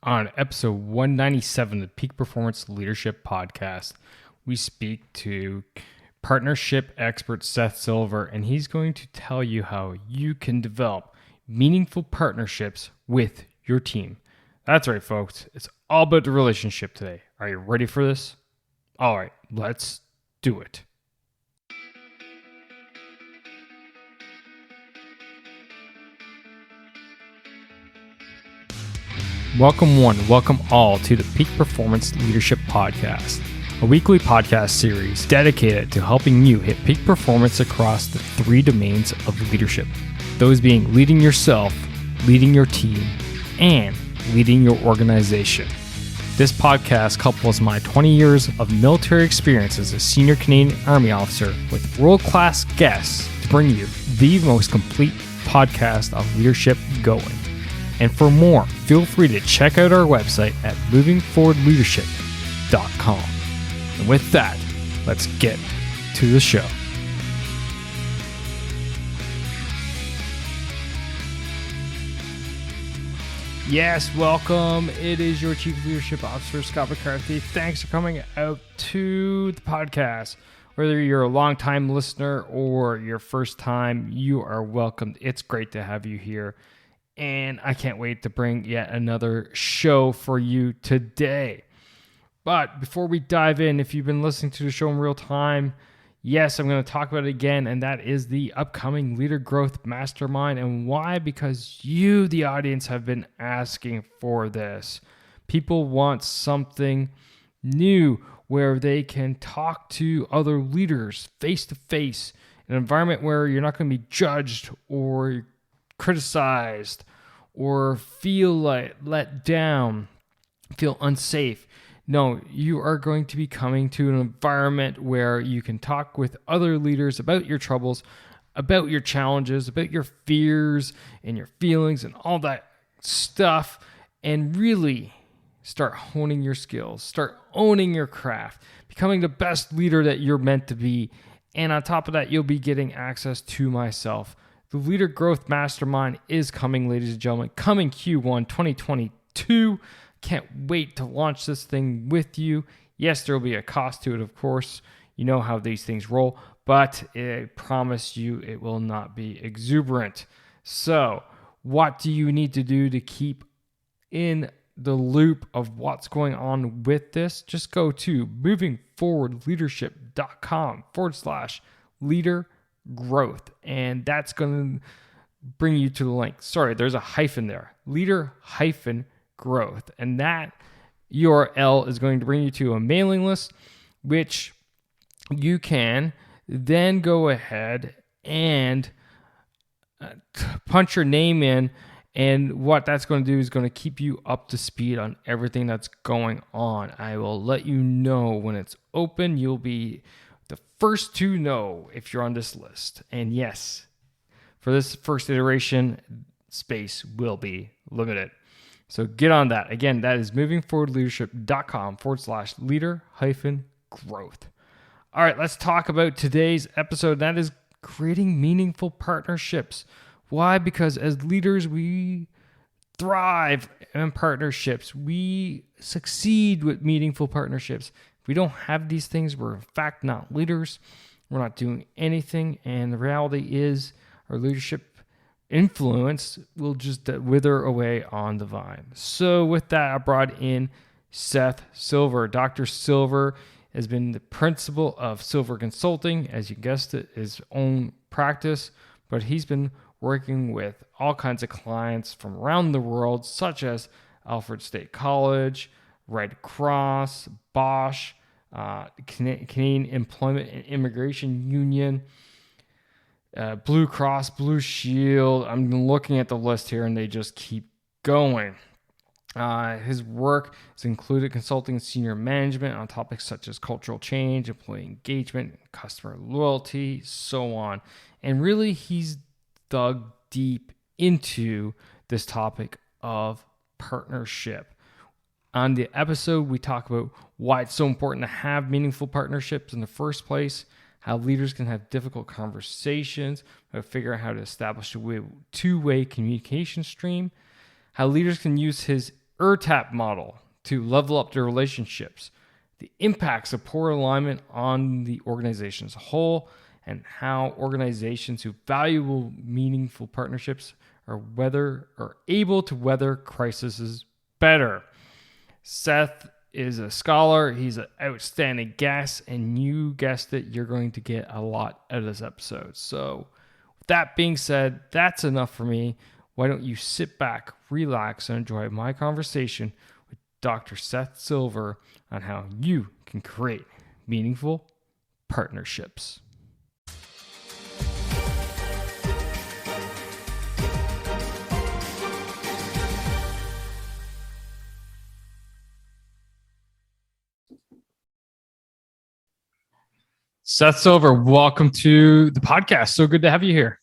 On episode 197 of the Peak Performance Leadership Podcast, we speak to partnership expert Seth Silver, and he's going to tell you how you can develop meaningful partnerships with your team. That's right, folks. It's all about the relationship today. Are you ready for this? All right, let's do it. Welcome welcome all to the Peak Performance Leadership Podcast, a weekly podcast series dedicated to helping you hit peak performance across the three domains of leadership. Those being leading yourself, leading your team, and leading your organization. This podcast couples my 20 years of military experience as a senior Canadian Army officer with world-class guests to bring you the most complete podcast of leadership going. And for more, feel free to check out our website at movingforwardleadership.com. And with that, let's get to the show. Yes, welcome. It is your Chief Leadership Officer, Scott McCarthy. Thanks for coming out to the podcast. Whether you're a long-time listener or your first time, you are welcome. It's great to have you here. And I can't wait to bring yet another show for you today. But before we dive in, if you've been listening to the show in real time, yes, I'm going to talk about it again, and that is the upcoming Leader Growth Mastermind. And why? Because you, the audience, have been asking for this. People want something new where they can talk to other leaders face to face, an environment where you're not going to be judged or criticized or feel like let down, feel unsafe. No, you are going to be coming to an environment where you can talk with other leaders about your troubles, about your challenges, about your fears and your feelings and all that stuff, and really start honing your skills, start owning your craft, becoming the best leader that you're meant to be. And on top of that, you'll be getting access to myself. The Leader Growth Mastermind is coming, ladies and gentlemen, coming Q1 2022. Can't wait to launch this thing with you. Yes, there will be a cost to it, of course. You know how these things roll, but I promise you it will not be exuberant. So, what do you need to do to keep in the loop of what's going on with this? Just go to movingforwardleadership.com/leader growth, and that's going to bring you to the link. Sorry, there's a hyphen there. Leader-growth. And that URL is going to bring you to a mailing list, which you can then go ahead and punch your name in. And what that's going to do is going to keep you up to speed on everything that's going on. I will let you know when it's open. You'll be the first to know if you're on this list. And yes, for this first iteration, space will be limited. So get on that. Again, that is movingforwardleadership.com/leader-growth. All right, let's talk about today's episode. That is creating meaningful partnerships. Why? Because as leaders, we thrive in partnerships. We succeed with meaningful partnerships. If we don't have these things, we're in fact not leaders. We're not doing anything. And the reality is our leadership influence will just wither away on the vine. So with that, I brought in Seth Silver. Dr. Silver has been the principal of Silver Consulting, as you guessed it, his own practice, but he's been working with all kinds of clients from around the world, such as Alfred State College, Red Cross, Bosch, Canadian Employment and Immigration Union, Blue Cross, Blue Shield. I'm looking at the list here, and they just keep going. His work has included consulting senior management on topics such as cultural change, employee engagement, customer loyalty, so on. And really, he's dug deep into this topic of partnership. On the episode, we talk about why it's so important to have meaningful partnerships in the first place, how leaders can have difficult conversations, how to figure out how to establish a two-way communication stream, how leaders can use his ERTAP model to level up their relationships, the impacts of poor alignment on the organization as a whole, and how organizations who value meaningful partnerships are able to weather crises better. Seth is a scholar. He's an outstanding guest, and you guessed it, you're going to get a lot out of this episode. So, with that being said, that's enough for me. Why don't you sit back, relax, and enjoy my conversation with Dr. Seth Silver on how you can create meaningful partnerships. Seth Silver, welcome to the podcast. So good to have you here.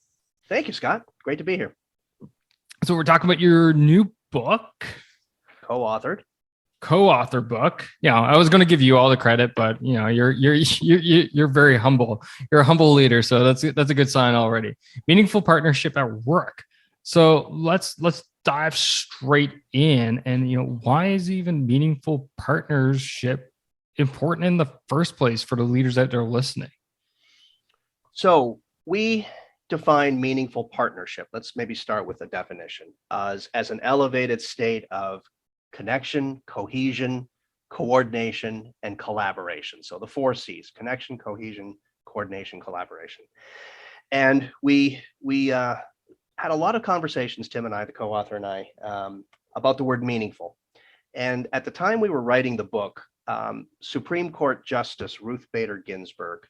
Thank you, Scott. Great to be here. So we're talking about your new book, Co-author book. I was going to give you all the credit, but you're very humble. You're a humble leader, so that's a good sign already. Meaningful partnership at work. So let's dive straight in. And why is even meaningful partnership important in the first place for the leaders out there listening? So we define meaningful partnership. Let's maybe start with a definition as an elevated state of connection, cohesion, coordination, and collaboration. So the 4 C's: connection, cohesion, coordination, collaboration. And we had a lot of conversations, Tim and I, the co-author and I, about the word meaningful. And at the time we were writing the book, Supreme Court Justice Ruth Bader Ginsburg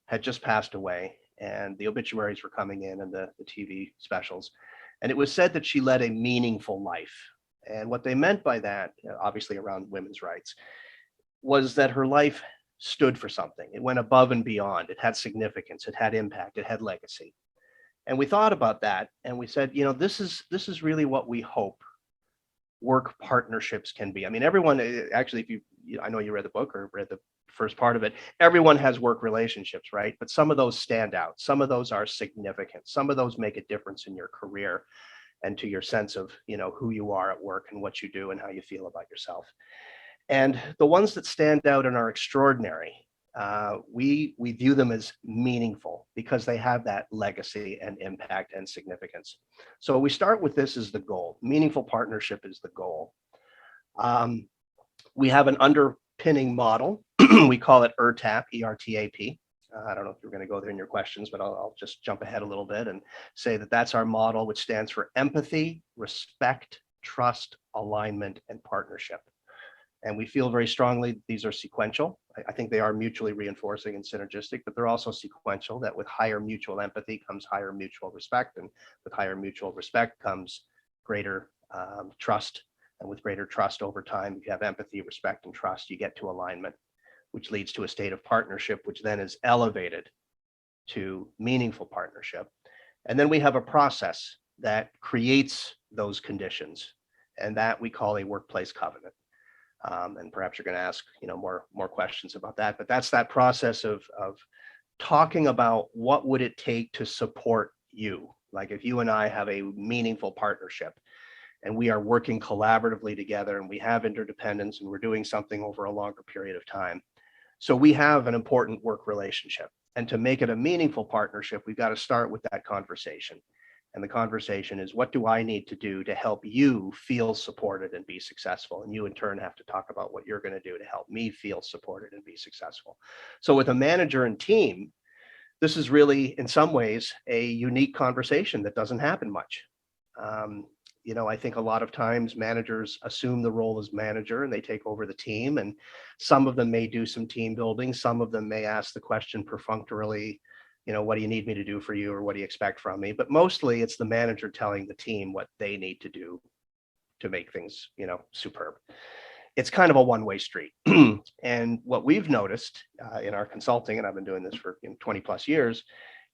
had just passed away, and the obituaries were coming in and the TV specials. And it was said that she led a meaningful life. And what they meant by that, obviously around women's rights, was that her life stood for something. It went above and beyond. It had significance. It had impact. It had legacy. And we thought about that, and we said, this is really what we hope work partnerships can be. I mean, everyone, actually, I know you read the book or read the first part of it, everyone has work relationships, right? But some of those stand out. Some of those are significant. Some of those make a difference in your career and to your sense of, who you are at work and what you do and how you feel about yourself. And the ones that stand out and are extraordinary, we view them as meaningful because they have that legacy and impact and significance. So we start with this as the goal. Meaningful partnership is the goal. We have an underpinning model. We call it ERTAP, E-R-T-A-P. I don't know if you're going to go there in your questions, but I'll just jump ahead a little bit and say that that's our model, which stands for empathy, respect, trust, alignment, and partnership. And we feel very strongly these are sequential. I think they are mutually reinforcing and synergistic, but they're also sequential, that with higher mutual empathy comes higher mutual respect. And with higher mutual respect comes greater trust. And with greater trust over time, if you have empathy, respect, and trust, you get to alignment, which leads to a state of partnership, which then is elevated to meaningful partnership. And then we have a process that creates those conditions, and that we call a workplace covenant. And perhaps you're going to ask, more questions about that. But that's that process of talking about what would it take to support you. Like if you and I have a meaningful partnership and we are working collaboratively together and we have interdependence and we're doing something over a longer period of time. So we have an important work relationship. And to make it a meaningful partnership, we've got to start with that conversation. And the conversation is, what do I need to do to help you feel supported and be successful? And you in turn have to talk about what you're going to do to help me feel supported and be successful. So with a manager and team, this is really, in some ways, a unique conversation that doesn't happen much. I think a lot of times managers assume the role as manager and they take over the team. And some of them may do some team building. Some of them may ask the question perfunctorily, what do you need me to do for you, or what do you expect from me? But mostly it's the manager telling the team what they need to do to make things, superb. It's kind of a one-way street. And what we've noticed in our consulting, and I've been doing this for 20 plus years,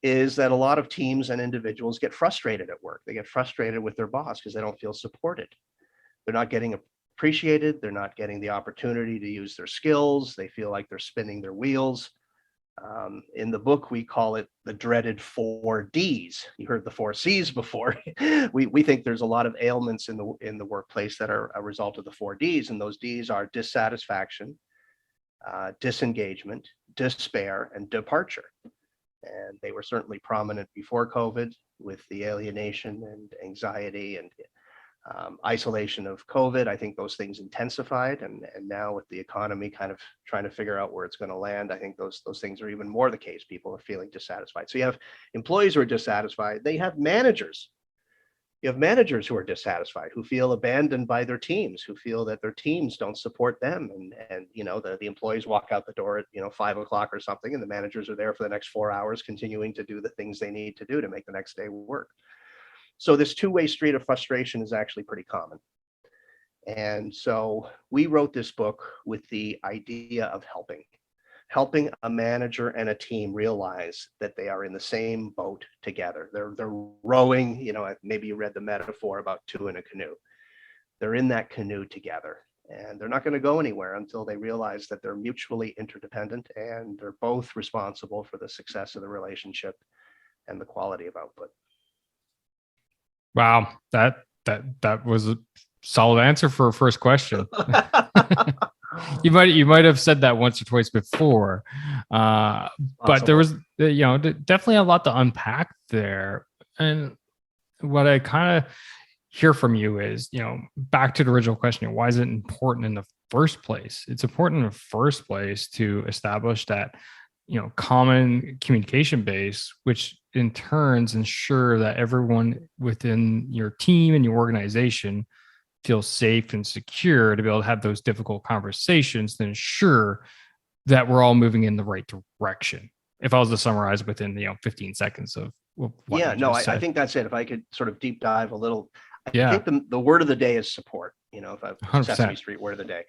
is that a lot of teams and individuals get frustrated at work. They get frustrated with their boss because they don't feel supported. They're not getting appreciated. They're not getting the opportunity to use their skills. They feel like they're spinning their wheels. In the book, we call it the dreaded 4Ds. You heard the 4Cs before. we think there's a lot of ailments in the workplace that are a result of the 4Ds, and those Ds are dissatisfaction, disengagement, despair, and departure. And they were certainly prominent before COVID with the alienation and anxiety and isolation of COVID. I think those things intensified, and now with the economy kind of trying to figure out where it's going to land, I think those things are even more the case. People are feeling dissatisfied. So you have employees who are dissatisfied. They have managers. You have managers who are dissatisfied, who feel abandoned by their teams, who feel that their teams don't support them, and the employees walk out the door at 5 o'clock or something, and the managers are there for the next 4 hours, continuing to do the things they need to do to make the next day work. So this two-way street of frustration is actually pretty common. And so we wrote this book with the idea of helping a manager and a team realize that they are in the same boat together. They're rowing, maybe you read the metaphor about two in a canoe. They're in that canoe together, and they're not going to go anywhere until they realize that they're mutually interdependent and they're both responsible for the success of the relationship and the quality of output. Wow, that was a solid answer for a first question. You might have said that once or twice before, but there was definitely a lot to unpack there. And what I kind of hear from you is, back to the original question: why is it important in the first place? It's important in the first place to establish that common communication base, which in turns ensure that everyone within your team and your organization feels safe and secure to be able to have those difficult conversations to ensure that we're all moving in the right direction. If I was to summarize within 15 seconds of what I think that's it. If I could sort of deep dive a little, I think the word of the day is support. If I've Sesame Street word of the day,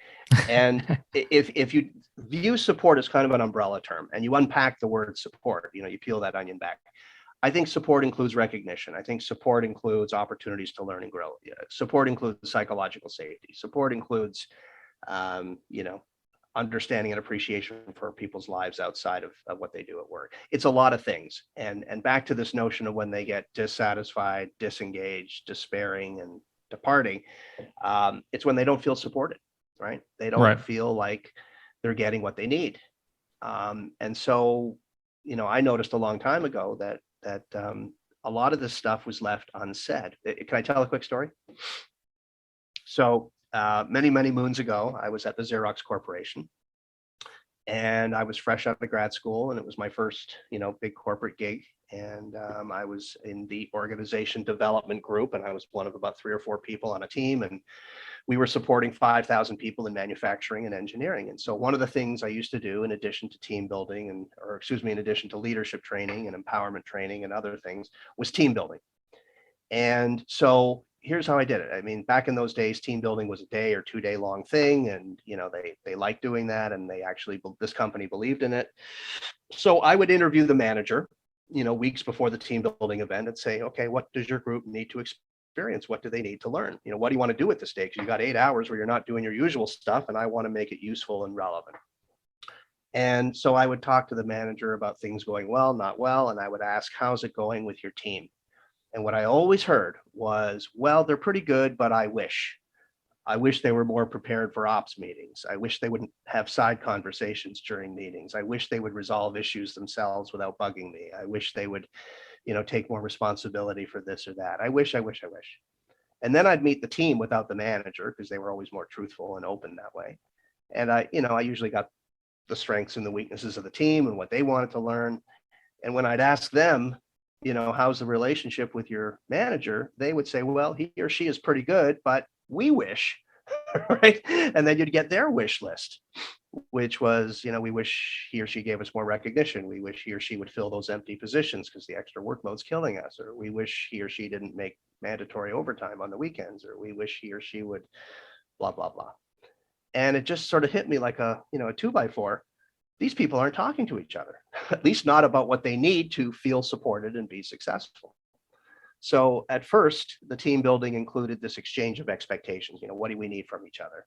and if you view support as kind of an umbrella term, and you unpack the word support, you peel that onion back. I think support includes recognition. I think support includes opportunities to learn and grow. Support includes psychological safety. Support includes, understanding and appreciation for people's lives outside of what they do at work. It's a lot of things. And back to this notion of when they get dissatisfied, disengaged, despairing, and departing, it's when they don't feel supported, right? They don't feel like they're getting what they need. And so, I noticed a long time ago that a lot of this stuff was left unsaid. Can I tell a quick story? So many, many moons ago, I was at the Xerox Corporation, and I was fresh out of grad school, and it was my first, big corporate gig. And I was in the organization development group, and I was one of about 3 or 4 people on a team, and we were supporting 5,000 people in manufacturing and engineering. And so one of the things I used to do, in addition to team building in addition to leadership training and empowerment training and other things, was team building. And so here's how I did it. I mean, back in those days, team building was a day or 2-day long thing. And, they liked doing that. And this company believed in it. So I would interview the manager, weeks before the team building event, and say, okay, what does your group need to experience? What do they need to learn? What do you want to do with this day? Because you got 8 hours where you're not doing your usual stuff, and I want to make it useful and relevant. And so I would talk to the manager about things going well, not well, and I would ask, how's it going with your team? And what I always heard was, well, they're pretty good, but I wish they were more prepared for ops meetings. I wish they wouldn't have side conversations during meetings. I wish they would resolve issues themselves without bugging me. I wish they would, take more responsibility for this or that. I wish. And then I'd meet the team without the manager, because they were always more truthful and open that way. And I usually got the strengths and the weaknesses of the team and what they wanted to learn. And when I'd ask them, how's the relationship with your manager, they would say, well, he or she is pretty good, but we wish, right? And then you'd get their wish list, which was, we wish he or she gave us more recognition. We wish he or she would fill those empty positions because the extra workload's killing us. Or we wish he or she didn't make mandatory overtime on the weekends. Or we wish he or she would blah, blah, blah. And it just sort of hit me like a 2x4. These people aren't talking to each other, at least not about what they need to feel supported and be successful. So at first, the team building included this exchange of expectations. What do we need from each other?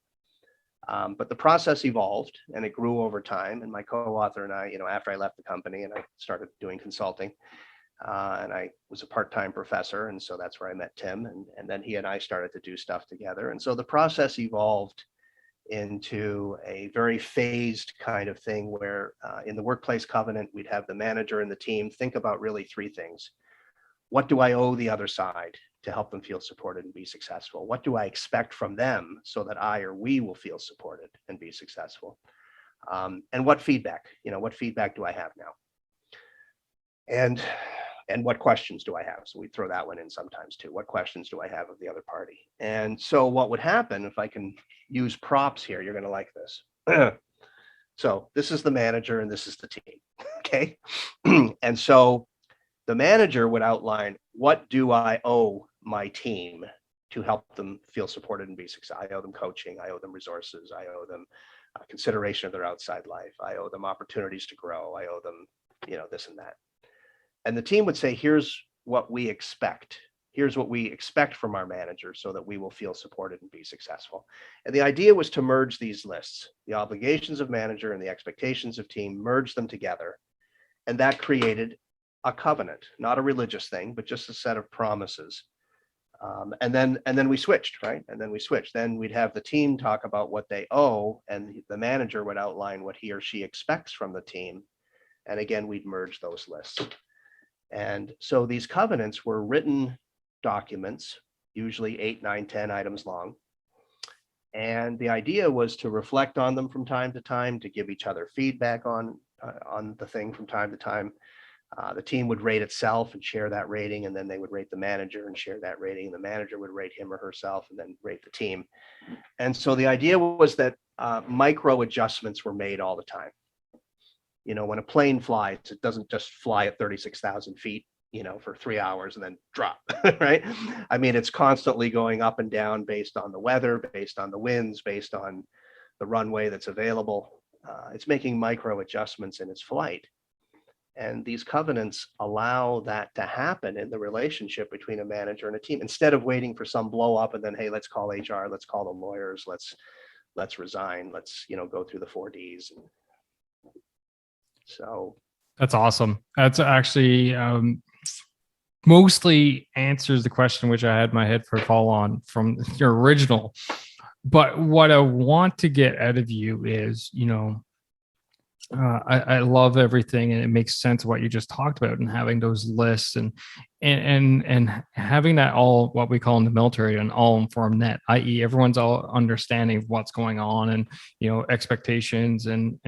But the process evolved and it grew over time. And my co-author and I, after I left the company and I started doing consulting, and I was a part-time professor. And so that's where I met Tim. And then he and I started to do stuff together. And so the process evolved into a very phased kind of thing where in the workplace covenant, we'd have the manager and the team think about really three things. What do I owe the other side to help them feel supported and be successful? What do I expect from them so that I or we will feel supported and be successful? And what feedback, what feedback do I have now? And what questions do I have? So we throw that one in sometimes too. What questions do I have of the other party? And so what would happen, if I can use props here, you're going to like this. So this is the manager and this is the team. Okay. And so the manager would outline, what do I owe my team to help them feel supported and be successful? I owe them coaching. I owe them resources. I owe them consideration of their outside life. I owe them opportunities to grow. I owe them, this and that. And the team would say, here's what we expect. Here's what we expect from our manager so that we will feel supported and be successful. And the idea was to merge these lists, the obligations of manager and the expectations of team, merge them together. And that created a covenant, not a religious thing, but just a set of promises. And then we switched, right? And then we switched. Then we'd have the team talk about what they owe, and the manager would outline what he or she expects from the team. And again, we'd merge those lists. And so these covenants were written documents, usually 8, 9, 10 items long. And the idea was to reflect on them from time to time, to give each other feedback on the thing from time to time. The team would rate itself and share that rating, and then they would rate the manager and share that rating. And the manager would rate him or herself and then rate the team. And so the idea was that micro adjustments were made all the time. When a plane flies, it doesn't just fly at 36,000 feet, for 3 hours and then drop, right? I mean, it's constantly going up and down based on the weather, based on the winds, based on the runway that's available. It's making micro adjustments in its flight. And these covenants allow that to happen in the relationship between a manager and a team, instead of waiting for some blow up and then, hey, let's call HR, let's call the lawyers, let's resign, let's, go through the 4Ds. So that's awesome. That's actually mostly answers the question which I had my head for fall on from your original. But what I want to get out of you is, I love everything, and it makes sense what you just talked about, and having those lists and having that all what we call in the military an all-informed net, i.e., everyone's all understanding of what's going on and expectations and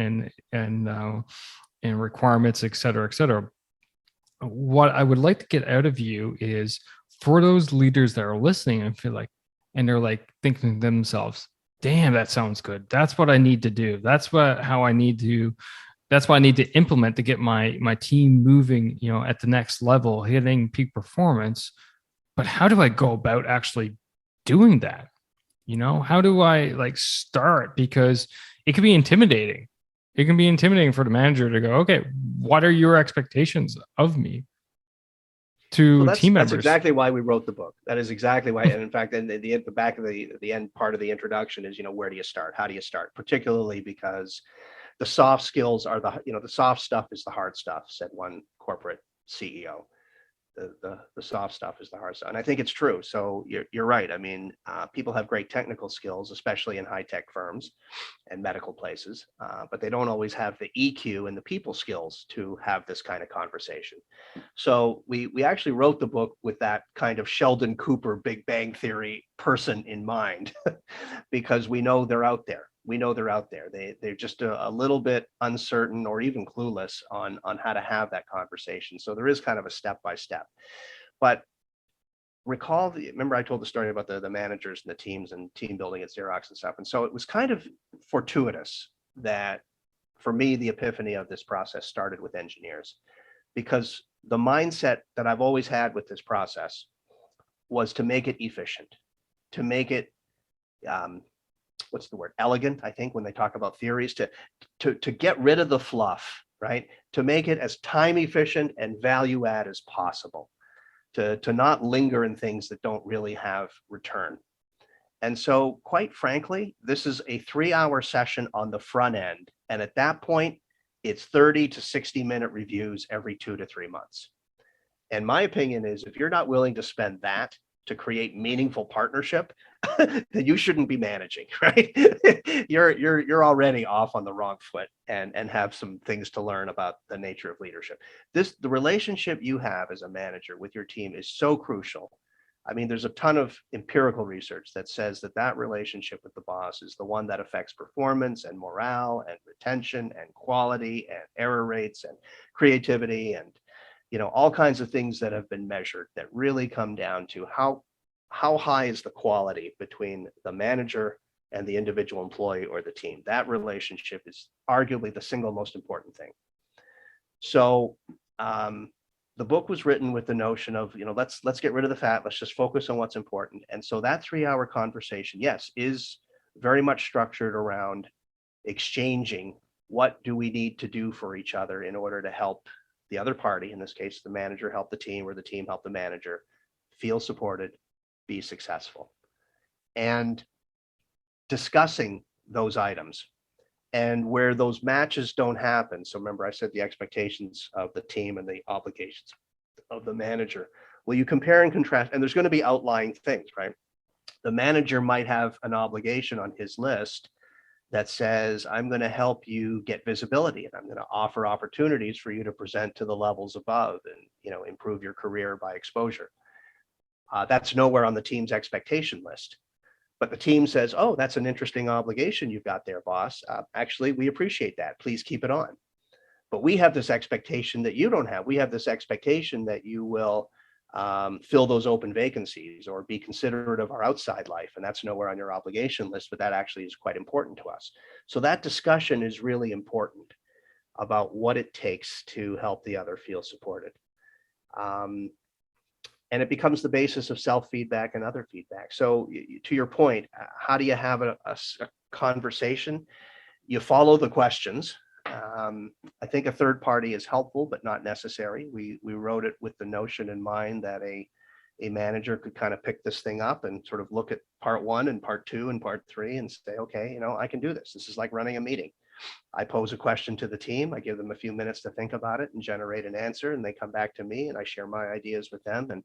requirements, et cetera, et cetera. What I would like to get out of you is, for those leaders that are listening and feel like, and they're like thinking to themselves, damn, that sounds good. That's what I need to do. That's what I need to implement to get my team moving, at the next level, hitting peak performance. But how do I go about actually doing that? How do I start? Because it can be intimidating. It can be intimidating for the manager to go, okay, what are your expectations of me to team members? That's exactly why we wrote the book. That is exactly why. And in fact, in the back of the end part of the introduction is, where do you start? How do you start? Particularly because the soft skills are the soft stuff is the hard stuff, said one corporate CEO. The soft stuff is the hard stuff. And I think it's true. So you're right. I mean, people have great technical skills, especially in high tech firms and medical places, but they don't always have the EQ and the people skills to have this kind of conversation. So we actually wrote the book with that kind of Sheldon Cooper Big Bang Theory person in mind, because we know they're out there. They're just a little bit uncertain or even clueless on how to have that conversation. So there is kind of a step by step. But remember I told the story about the managers and the teams and team building at Xerox and stuff. And so it was kind of fortuitous that, for me, the epiphany of this process started with engineers, because the mindset that I've always had with this process was to make it efficient, to make it what's the word? Elegant, I think, when they talk about theories, to get rid of the fluff, right? To make it as time efficient and value add as possible, to not linger in things that don't really have return. And so, quite frankly, this is a 3-hour session on the front end. And at that point, it's 30 to 60-minute reviews every 2 to 3 months. And my opinion is if you're not willing to spend that to create meaningful partnership, then you shouldn't be managing, right? You're already off on the wrong foot and have some things to learn about the nature of leadership. The relationship you have as a manager with your team is so crucial. I mean, there's a ton of empirical research that says that relationship with the boss is the one that affects performance and morale and retention and quality and error rates and creativity and all kinds of things that have been measured that really come down to how high is the quality between the manager and the individual employee or the team. That relationship is arguably the single most important thing. So the book was written with the notion of, let's get rid of the fat. Let's just focus on what's important. And so that 3-hour conversation, yes, is very much structured around exchanging what do we need to do for each other in order to help the other party, in this case, the manager, help the team, or the team help the manager feel supported, be successful. And discussing those items. And where those matches don't happen, so remember I said the expectations of the team and the obligations of the manager. Well, you compare and contrast, and there's going to be outlying things, right? The manager might have an obligation on his list that says, I'm going to help you get visibility and I'm going to offer opportunities for you to present to the levels above and improve your career by exposure. That's nowhere on the team's expectation list. But the team says, oh, that's an interesting obligation you've got there, boss. Actually, we appreciate that. Please keep it on. But we have this expectation that you don't have. We have this expectation that you will fill those open vacancies or be considerate of our outside life. And that's nowhere on your obligation list, but that actually is quite important to us. So that discussion is really important about what it takes to help the other feel supported. And it becomes the basis of self-feedback and other feedback. So to your point, how do you have a conversation? You follow the questions. I think a third party is helpful, but not necessary. We wrote it with the notion in mind that a manager could kind of pick this thing up and sort of look at part 1 and part 2 and part 3 and say, okay, I can do this. This is like running a meeting. I pose a question to the team. I give them a few minutes to think about it and generate an answer, and they come back to me and I share my ideas with them. And,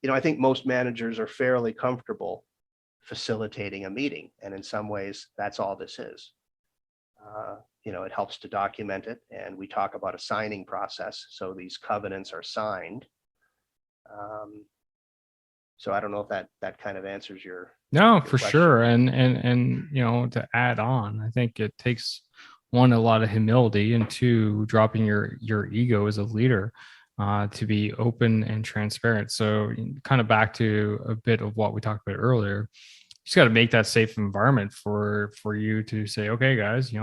I think most managers are fairly comfortable facilitating a meeting. And in some ways, that's all this is. It helps to document it. And we talk about a signing process. So these covenants are signed. So I don't know if that kind of answers your for question. Sure. And to add on, I think it takes one, a lot of humility, and two, dropping your ego as a leader to be open and transparent. So kind of back to a bit of what we talked about earlier, you just got to make that safe environment for you to say, okay, guys,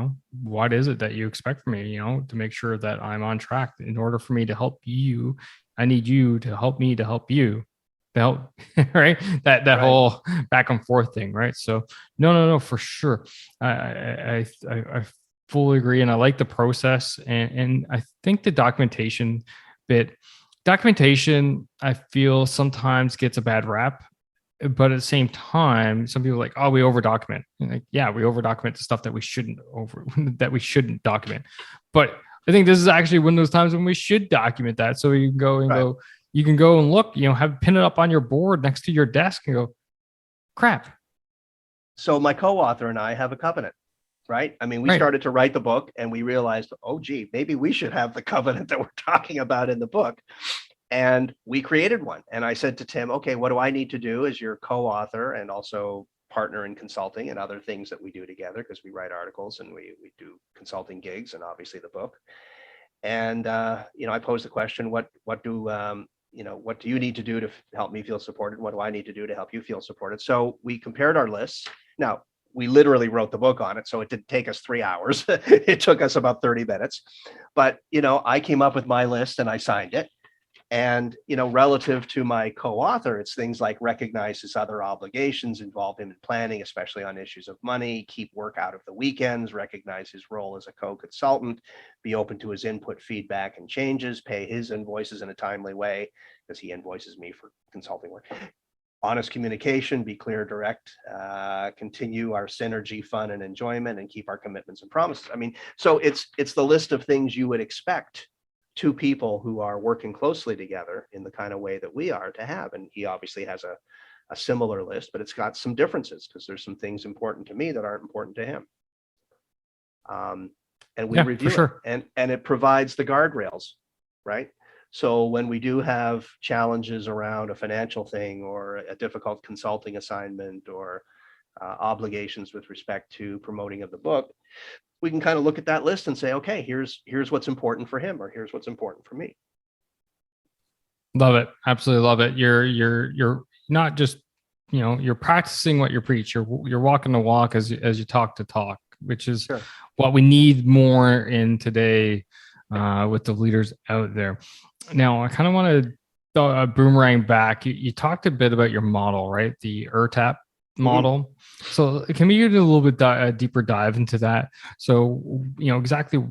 what is it that you expect from me, to make sure that I'm on track. In order for me to help you, I need you to help me to help you. Help, right? That right. Whole back and forth thing, right? So no, for sure. I fully agree, and I like the process, and I think the documentation I feel sometimes gets a bad rap, but at the same time, some people are like, oh, we over document. Like, yeah, we over document the stuff that we shouldn't document. But I think this is actually one of those times when we should document that, so you can go and right. You can go and look, have pin it up on your board next to your desk and go, crap. So my co-author and I have a covenant, right? I mean, we started to write the book and we realized, oh, gee, maybe we should have the covenant that we're talking about in the book. And we created one. And I said to Tim, okay, what do I need to do as your co-author and also partner in consulting and other things that we do together, because we write articles and we do consulting gigs and obviously the book. And, I posed the question, what do you need to do to help me feel supported? What do I need to do to help you feel supported? So we compared our lists. Now, we literally wrote the book on it, so it didn't take us 3 hours. It took us about 30 minutes. But, I came up with my list and I signed it. And, relative to my co-author, it's things like recognize his other obligations, involve him in planning, especially on issues of money, keep work out of the weekends, recognize his role as a co-consultant, be open to his input, feedback, and changes, pay his invoices in a timely way, because he invoices me for consulting work. honest communication, be clear, direct, continue our synergy, fun, and enjoyment, and keep our commitments and promises. I mean, so it's the list of things you would expect two people who are working closely together in the kind of way that we are to have. And he obviously has a similar list, but it's got some differences because there's some things important to me that aren't important to him. And we review it, and it provides the guardrails, right? So when we do have challenges around a financial thing or a difficult consulting assignment or obligations with respect to promoting of the book, we can kind of look at that list and say, okay, here's what's important for him, or here's what's important for me. Love it. Absolutely love it. You're not just, you're practicing what you preach. You're walking the walk as you talk the talk, which is what we need more in today with the leaders out there. Now, I kind of want to boomerang back. You talked a bit about your model, right? The ERTAP model. Mm-hmm. So can we get a little bit deeper dive into that? So, exactly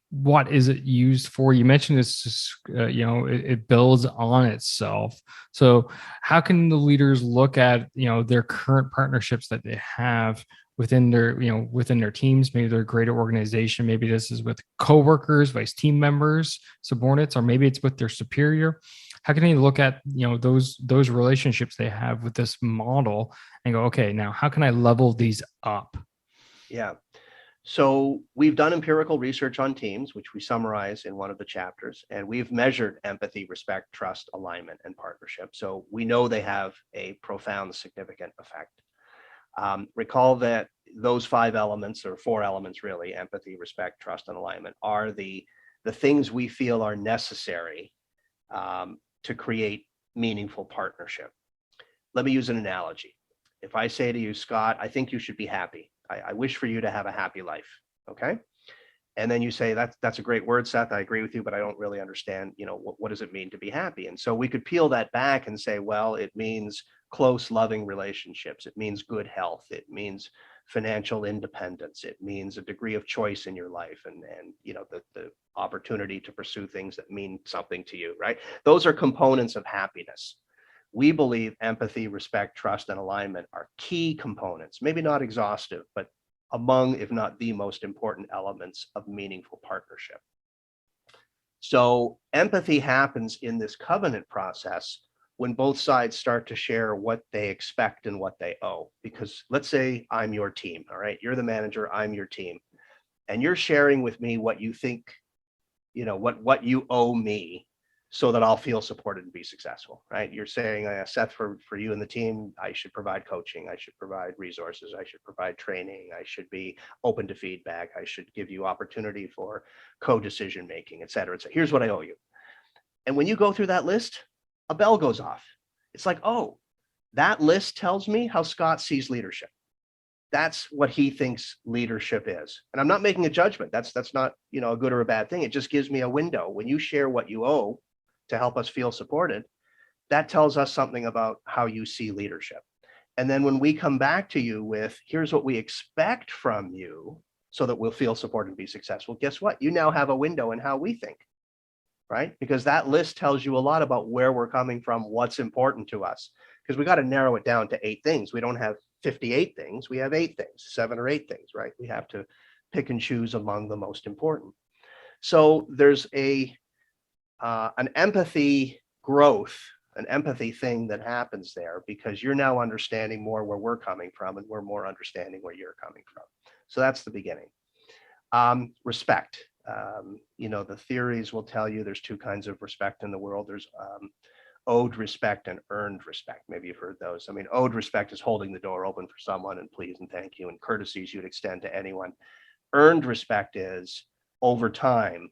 what is it used for? You mentioned it's, it builds on itself. So how can the leaders look at, their current partnerships that they have within their teams? Maybe they're a greater organization. Maybe this is with coworkers, vice team members, subordinates, or maybe it's with their superior. How can they look at, those relationships they have with this model and go, okay, now how can I level these up? Yeah. So we've done empirical research on teams, which we summarize in one of the chapters, and we've measured empathy, respect, trust, alignment, and partnership. So we know they have a profound, significant effect. Recall that those 5 elements, or 4 elements really, empathy, respect, trust, and alignment, are the things we feel are necessary to create meaningful partnership. Let me use an analogy. If I say to you, Scott, I think you should be happy. I wish for you to have a happy life. Okay. And then you say, that's a great word, Seth. I agree with you, but I don't really understand, what does it mean to be happy? And so we could peel that back and say, well, it means close, loving relationships. It means good health. It means financial independence. It means a degree of choice in your life and the opportunity to pursue things that mean something to you, right? Those are components of happiness. We believe empathy, respect, trust, and alignment are key components, maybe not exhaustive, but among, if not the most important elements of meaningful partnership. So empathy happens in this covenant process when both sides start to share what they expect and what they owe. Because let's say I'm your team, all right? You're the manager, I'm your team. And you're sharing with me what you think, what you owe me so that I'll feel supported and be successful, right? You're saying, Seth, for you and the team, I should provide coaching, I should provide resources, I should provide training, I should be open to feedback, I should give you opportunity for co-decision making, et cetera, et cetera. Here's what I owe you. And when you go through that list, a bell goes off. It's like, oh, that list tells me how Scott sees leadership. That's what he thinks leadership is. And I'm not making a judgment. That's not, a good or a bad thing. It just gives me a window. When you share what you owe to help us feel supported, that tells us something about how you see leadership. And then when we come back to you with, here's what we expect from you so that we'll feel supported and be successful, guess what? You now have a window in how we think, right? Because that list tells you a lot about where we're coming from, what's important to us. Because we got to narrow it down to 8 things. We don't have 58 things. We have 8 things, 7 or 8 things, right? We have to pick and choose among the most important. So there's an empathy growth, an empathy thing that happens there because you're now understanding more where we're coming from and we're more understanding where you're coming from. So that's the beginning. Respect. The theories will tell you there's 2 kinds of respect in the world. There's owed respect and earned respect. Maybe you've heard those. I mean, owed respect is holding the door open for someone and please and thank you and courtesies you'd extend to anyone. Earned respect is over time,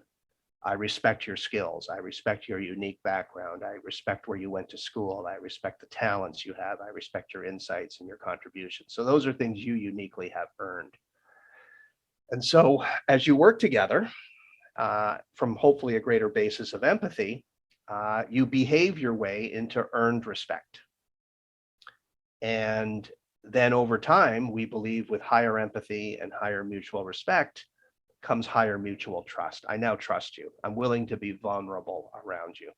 I respect your skills. I respect your unique background. I respect where you went to school. I respect the talents you have. I respect your insights and your contributions. So those are things you uniquely have earned. And so as you work together from hopefully a greater basis of empathy, you behave your way into earned respect. And then over time, we believe with higher empathy and higher mutual respect comes higher mutual trust. I now trust you. I'm willing to be vulnerable around you.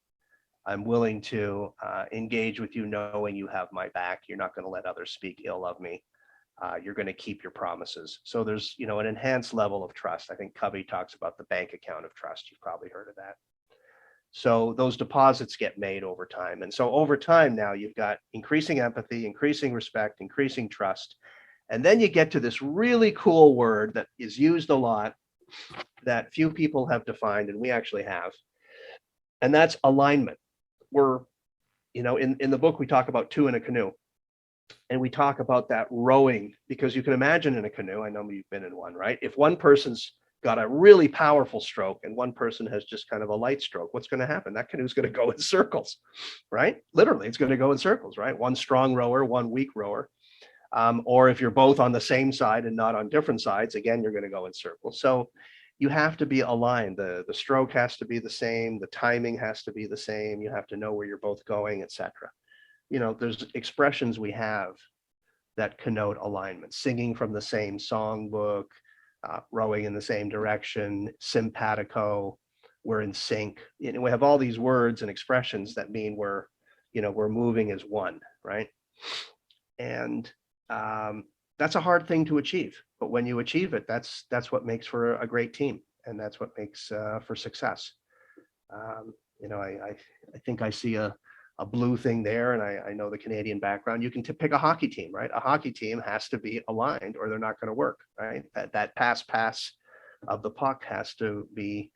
I'm willing to engage with you knowing you have my back. You're not going to let others speak ill of me. You're going to keep your promises. So there's, an enhanced level of trust. I think Covey talks about the bank account of trust. You've probably heard of that. So those deposits get made over time. And so over time now you've got increasing empathy, increasing respect, increasing trust. And then you get to this really cool word that is used a lot that few people have defined, and we actually have. And that's alignment. We're, in the book, we talk about two in a canoe. And we talk about that rowing, because you can imagine in a canoe, I know you've been in one, right? If one person's got a really powerful stroke and one person has just kind of a light stroke, what's going to happen? That canoe's going to go in circles, right? Literally, it's going to go in circles, right? One strong rower, one weak rower. Or if you're both on the same side and not on different sides, again, you're going to go in circles. So you have to be aligned. The stroke has to be the same. The timing has to be the same. You have to know where you're both going, etc. There's expressions we have that connote alignment: singing from the same songbook, rowing in the same direction, simpatico, we're in sync. We have all these words and expressions that mean we're moving as one, right? And that's a hard thing to achieve, but when you achieve it, that's what makes for a great team, and that's what makes for success. I think I see a blue thing there, and I know the Canadian background. You can pick a hockey team, right? A hockey team has to be aligned or they're not going to work, right? That pass of the puck has to be.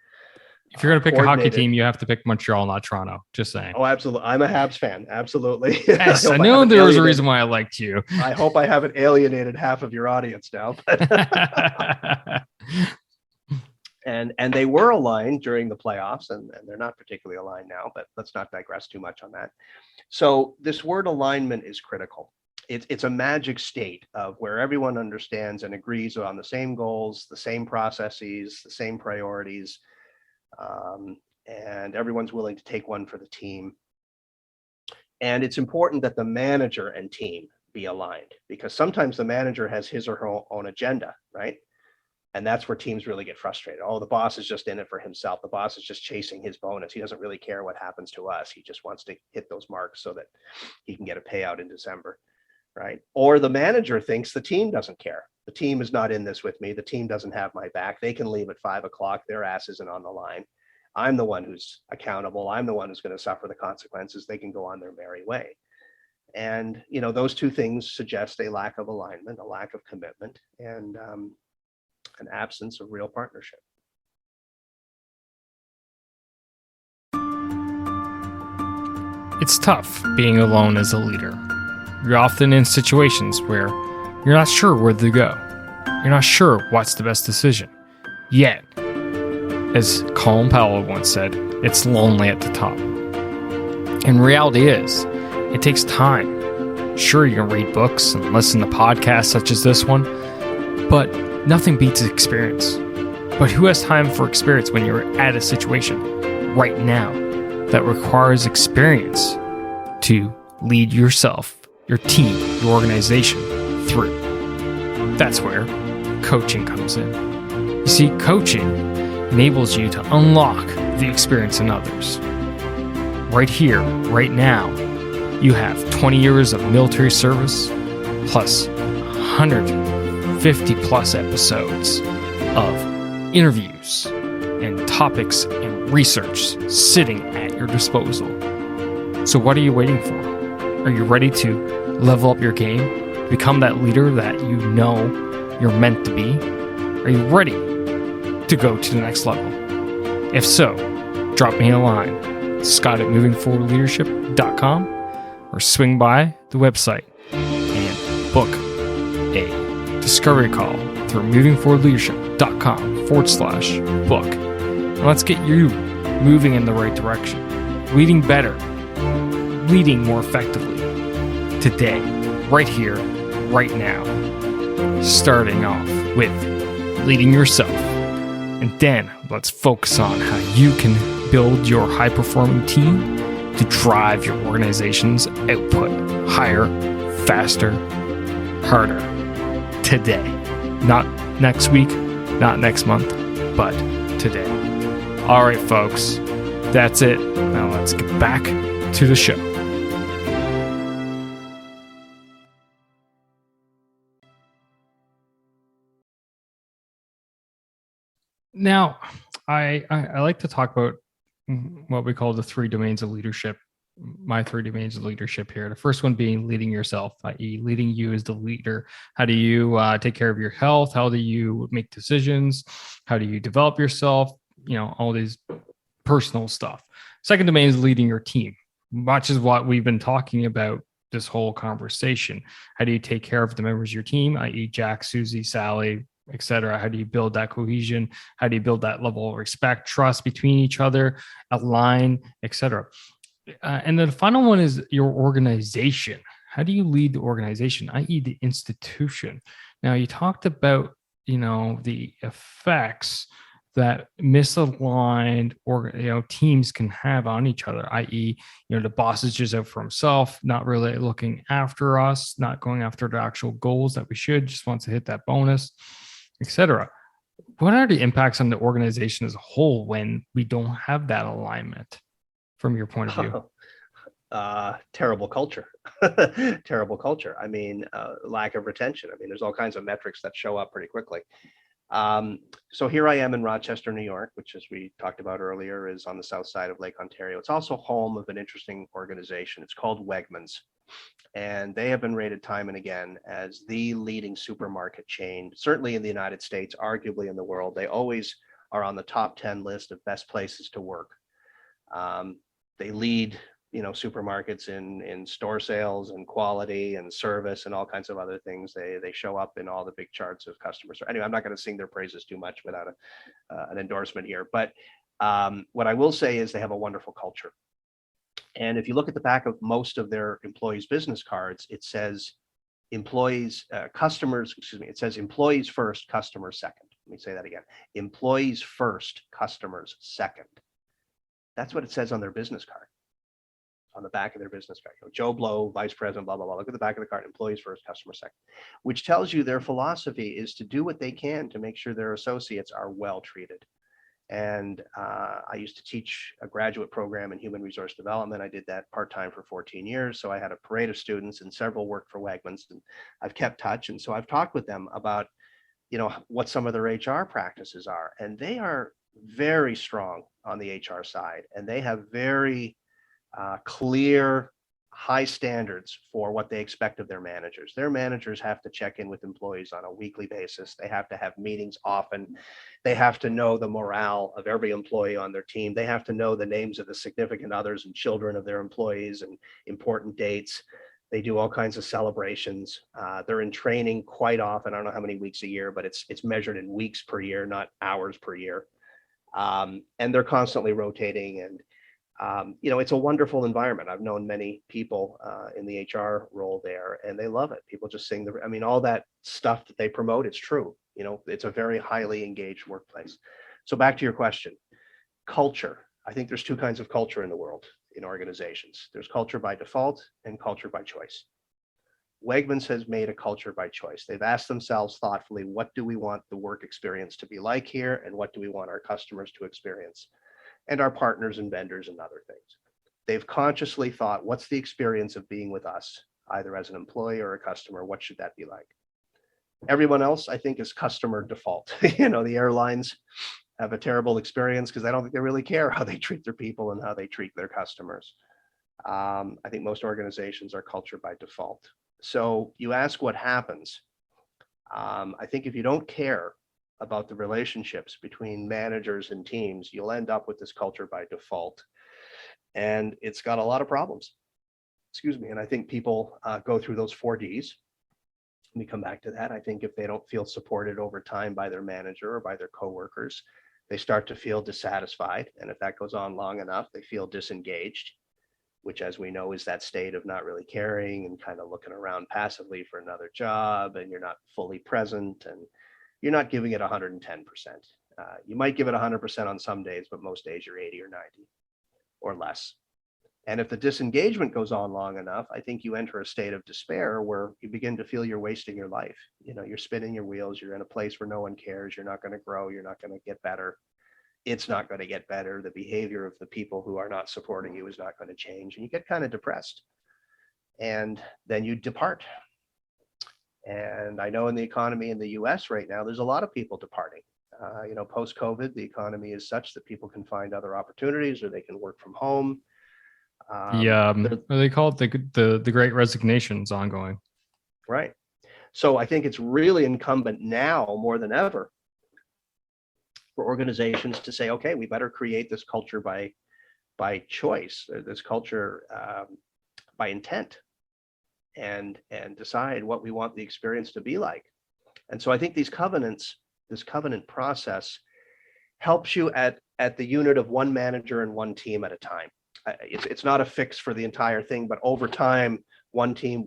If you're going to pick a hockey team, you have to pick Montreal, not Toronto. Just saying. Oh, absolutely. I'm a Habs fan. Absolutely. Yes, I know there was a reason why I liked you. I hope I haven't alienated half of your audience now. And they were aligned during the playoffs, and they're not particularly aligned now, but let's not digress too much on that. So this word alignment is critical. It's a magic state of where everyone understands and agrees on the same goals, the same processes, the same priorities, and everyone's willing to take one for the team. And it's important that the manager and team be aligned, because sometimes the manager has his or her own agenda, right? And that's where teams really get frustrated. Oh, the boss is just in it for himself. The boss is just chasing his bonus. He doesn't really care what happens to us. He just wants to hit those marks so that he can get a payout in December, right? Or the manager thinks the team doesn't care. The team is not in this with me. The team doesn't have my back. They can leave at 5 o'clock. Their ass isn't on the line. I'm the one who's accountable. I'm the one who's going to suffer the consequences. They can go on their merry way. And, those two things suggest a lack of alignment, a lack of commitment, and an absence of real partnership. It's tough being alone as a leader. You're often in situations where you're not sure where to go. You're not sure what's the best decision. Yet, as Colin Powell once said, it's lonely at the top. And reality is, it takes time. Sure, you can read books and listen to podcasts such as this one, but nothing beats experience. But who has time for experience when you're at a situation right now that requires experience to lead yourself, your team, your organization through? That's where coaching comes in. You see, coaching enables you to unlock the experience in others. Right here, right now, you have 20 years of military service plus 150 plus episodes of interviews and topics and research sitting at your disposal. So what are you waiting for? Are you ready to level up your game, become that leader that you know you're meant to be? Are you ready to go to the next level? If so, drop me a line, scott@movingforwardleadership.com, or swing by the website and book a discovery call through movingforwardleadership.com/book. And let's get you moving in the right direction, leading better, leading more effectively today, right here, right now. Starting off with leading yourself. And then let's focus on how you can build your high-performing team to drive your organization's output higher, faster, harder today. Not next week, not next month, but today. All right, folks, That's it. Now let's get back to the show. Now, I like to talk about what we call the 3 domains of leadership. My 3 domains of leadership here. The first one being leading yourself, i.e., leading you as the leader. How do you take care of your health? How do you make decisions? How do you develop yourself? All these personal stuff. Second domain is leading your team, much as what we've been talking about this whole conversation. How do you take care of the members of your team, i.e., Jack, Susie, Sally, etc.? How do you build that cohesion? How do you build that level of respect, trust between each other, align, etc.? And then the final one is your organization. How do you lead the organization, i.e., the institution? Now, you talked about, the effects that misaligned teams can have on each other, i.e., the boss is just out for himself, not really looking after us, not going after the actual goals that we should, just wants to hit that bonus, etc. What are the impacts on the organization as a whole when we don't have that alignment? From your point of view? Terrible culture. Terrible culture. I mean, lack of retention. I mean, there's all kinds of metrics that show up pretty quickly. So here I am in Rochester, New York, which, as we talked about earlier, is on the south side of Lake Ontario. It's also home of an interesting organization. It's called Wegmans, and they have been rated time and again as the leading supermarket chain, certainly in the United States, arguably in the world. They always are on the top 10 list of best places to work. They lead, supermarkets in store sales and quality and service and all kinds of other things. They show up in all the big charts of customers. Anyway, I'm not going to sing their praises too much without an endorsement here. But what I will say is they have a wonderful culture. And if you look at the back of most of their employees' business cards, it says it says employees first, customers second. Let me say that again. Employees first, customers second. That's what it says on their business card, on the back of their business card. Joe Blow, vice president, blah, blah, blah. Look at the back of the card, employees first, customer second, which tells you their philosophy is to do what they can to make sure their associates are well treated. And I used to teach a graduate program in human resource development. I did that part-time for 14 years. So I had a parade of students and several worked for Wegmans, and I've kept touch. And so I've talked with them about, what some of their HR practices are. And they are very strong on the HR side, and they have very clear, high standards for what they expect of their managers. Their managers have to check in with employees on a weekly basis. They have to have meetings often. They have to know the morale of every employee on their team. They have to know the names of the significant others and children of their employees and important dates. They do all kinds of celebrations. They're in training quite often. I don't know how many weeks a year, but it's measured in weeks per year, not hours per year. And they're constantly rotating, and it's a wonderful environment. I've known many people in the HR role there, and they love it. People just sing all that stuff that they promote, it's true. It's a very highly engaged workplace. So back to your question, culture. I think there's 2 kinds of culture in the world, in organizations. There's culture by default and culture by choice. Wegmans has made a culture by choice. They've asked themselves thoughtfully, what do we want the work experience to be like here? And what do we want our customers to experience? And our partners and vendors and other things. They've consciously thought, what's the experience of being with us, either as an employee or a customer? What should that be like? Everyone else, I think, is customer default. The airlines have a terrible experience because I don't think they really care how they treat their people and how they treat their customers. I think most organizations are culture by default. So you ask what happens. I think if you don't care about the relationships between managers and teams, you'll end up with this culture by default. And it's got a lot of problems. Excuse me. And I think people go through those 4 Ds. Let me come back to that. I think if they don't feel supported over time by their manager or by their coworkers, they start to feel dissatisfied. And if that goes on long enough, they feel disengaged, which, as we know, is that state of not really caring and kind of looking around passively for another job, and you're not fully present and you're not giving it 110%. You might give it 100% on some days, but most days you're 80 or 90 or less. And if the disengagement goes on long enough, I think you enter a state of despair where you begin to feel you're wasting your life. You're spinning your wheels. You're in a place where no one cares. You're not going to grow. You're not going to get better. it's not going to get better. The behavior of the people who are not supporting you is not going to change. And you get kind of depressed. And then you depart. And I know in the economy in the US right now, there's a lot of people departing. Post-COVID, the economy is such that people can find other opportunities or they can work from home. What do they call it? The Great Resignation is ongoing. Right. So I think it's really incumbent now more than ever for organizations to say, okay, we better create this culture by choice, this culture by intent, and decide what we want the experience to be like. And so I think this covenant process helps you at the unit of one manager and one team at a time. It's not a fix for the entire thing, but over time, one team,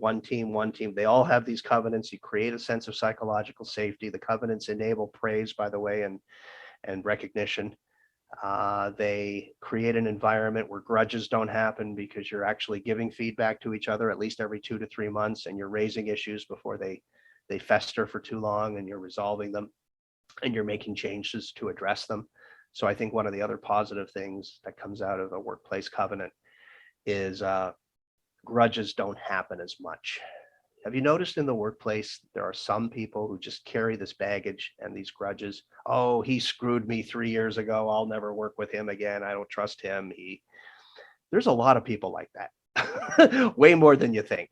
they all have these covenants. You create a sense of psychological safety. The covenants enable praise, by the way, and recognition. They create an environment where grudges don't happen because you're actually giving feedback to each other at least every 2 to 3 months, and you're raising issues before they fester for too long, and you're resolving them, and you're making changes to address them. So I think one of the other positive things that comes out of a workplace covenant is grudges don't happen as much. Have you noticed in the workplace, there are some people who just carry this baggage and these grudges? Oh, he screwed me 3 years ago. I'll never work with him again. I don't trust him. There's a lot of people like that, way more than you think.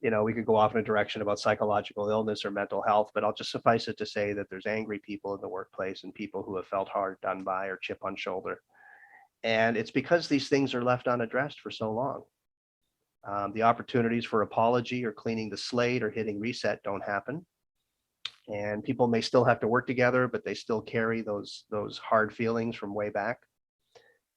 We could go off in a direction about psychological illness or mental health, but I'll just suffice it to say that there's angry people in the workplace and people who have felt hard done by or chip on shoulder. And it's because these things are left unaddressed for so long. The opportunities for apology or cleaning the slate or hitting reset don't happen. And people may still have to work together, but they still carry those hard feelings from way back.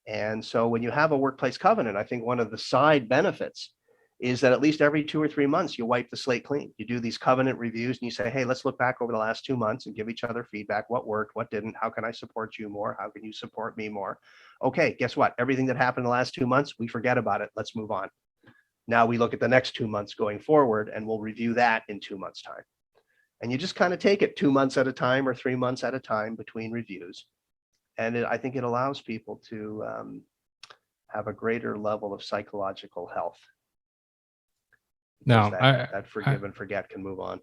And so when you have a workplace covenant, I think one of the side benefits is that at least every 2 or 3 months, you wipe the slate clean. You do these covenant reviews and you say, hey, let's look back over the last 2 months and give each other feedback. What worked, what didn't, how can I support you more? How can you support me more? Okay, guess what? Everything that happened in the last 2 months, we forget about it. Let's move on. Now we look at the next 2 months going forward, and we'll review that in 2 months' time. And you just kind of take it 2 months at a time or 3 months at a time between reviews. And I think it allows people to have a greater level of psychological health. No, that forgive and forget can move on.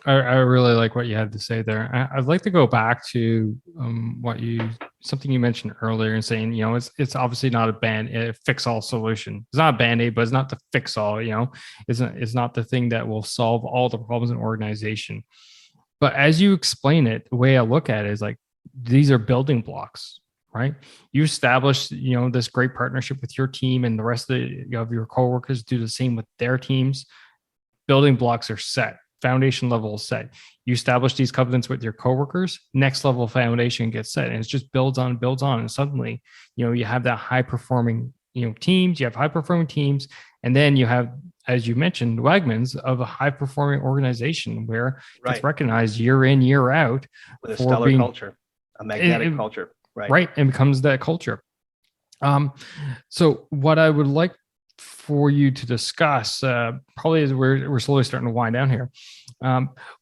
I really like what you had to say there. I'd like to go back to something you mentioned earlier and saying, it's obviously not a fix all solution. It's not a Band-Aid, but it's not the fix all, it's not the thing that will solve all the problems in organization. But as you explain it, the way I look at it is like, these are building blocks, right? You establish, this great partnership with your team, and the rest of your coworkers do the same with their teams. Building blocks are set. Foundation level is set. You establish these covenants with your coworkers, next level foundation gets set, and it just builds on. And suddenly, you have that high performing, teams, you have high performing teams. And then you have, as you mentioned, Wegmans of a high performing organization where it's recognized year in, year out with a stellar culture, a magnetic culture. Right. And becomes that culture. So what I would like for you to discuss, probably as we're slowly starting to wind down here,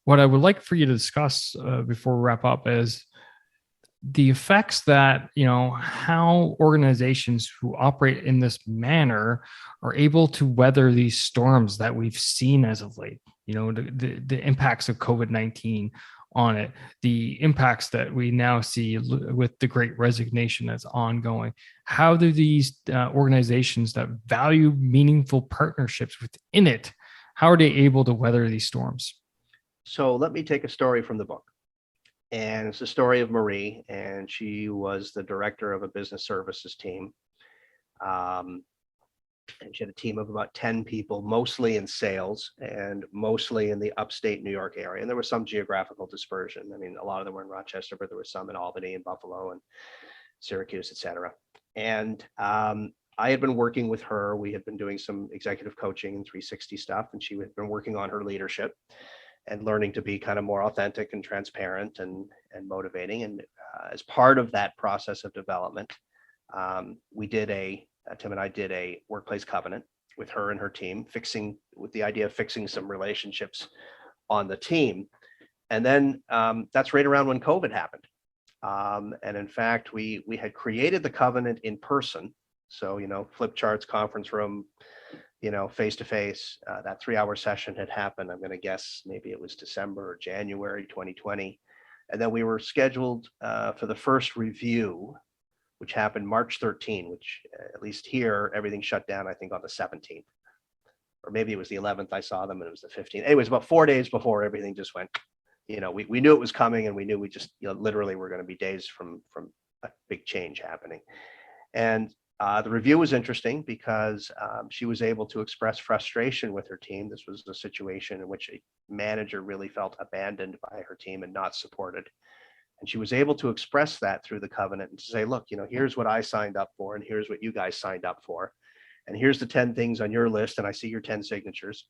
what I would like for you to discuss before we wrap up is the effects that, how organizations who operate in this manner are able to weather these storms that we've seen as of late, the impacts of COVID-19 on it, the impacts that we now see with the Great Resignation that's ongoing. How do these organizations that value meaningful partnerships within it, how are they able to weather these storms? So let me take a story from the book. And it's the story of Marie, and she was the director of a business services team. And she had a team of about 10 people, mostly in sales and mostly in the upstate New York area. And there was some geographical dispersion. I mean, a lot of them were in Rochester, but there was some in Albany and Buffalo and Syracuse, et cetera. And I had been working with her. We had been doing some executive coaching and 360 stuff, and she had been working on her leadership and learning to be kind of more authentic and transparent and motivating. And as part of that process of development, Tim and I did a workplace covenant with her and her team, with the idea of fixing some relationships on the team. And then that's right around when COVID happened. And in fact, we had created the covenant in person. So, flip charts, conference room, face to face. That 3-hour session had happened. I'm going to guess maybe it was December or January 2020. And then we were scheduled for the first review, which happened March 13, which at least here, everything shut down, I think on the 17th. Or maybe it was the 11th I saw them and it was the 15th. Anyways, about 4 days before everything just went, we knew it was coming, and we knew we just, literally were going to be days from a big change happening. And the review was interesting because she was able to express frustration with her team. This was a situation in which a manager really felt abandoned by her team and not supported. And she was able to express that through the covenant and to say, look, here's what I signed up for, and here's what you guys signed up for. And here's the 10 things on your list, and I see your 10 signatures.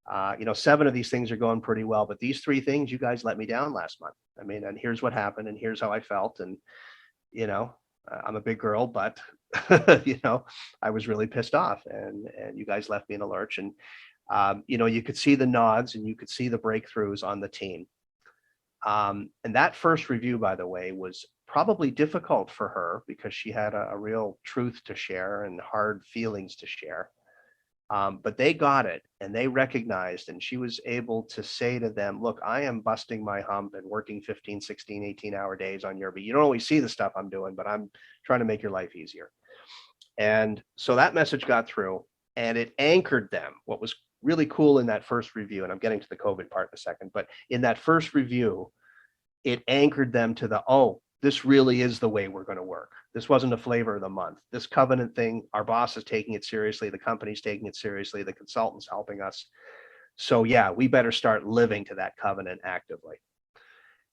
7 of these things are going pretty well, but these 3 things, you guys let me down last month. And here's what happened, and here's how I felt. And, I'm a big girl, but, I was really pissed off, and you guys left me in a lurch. And, you could see the nods and you could see the breakthroughs on the team. And that first review, by the way, was probably difficult for her because she had a real truth to share and hard feelings to share. But they got it, and they recognized, and she was able to say to them, look, I am busting my hump and working 15, 16, 18-hour days on but you don't always see the stuff I'm doing, but I'm trying to make your life easier. And so that message got through, and it anchored them. What was really cool in that first review, and I'm getting to the COVID part in a second, but in that first review, it anchored them to this really is the way we're going to work. This wasn't a flavor of the month. This covenant thing, our boss is taking it seriously. The company's taking it seriously. The consultant's helping us. So yeah, we better start living to that covenant actively.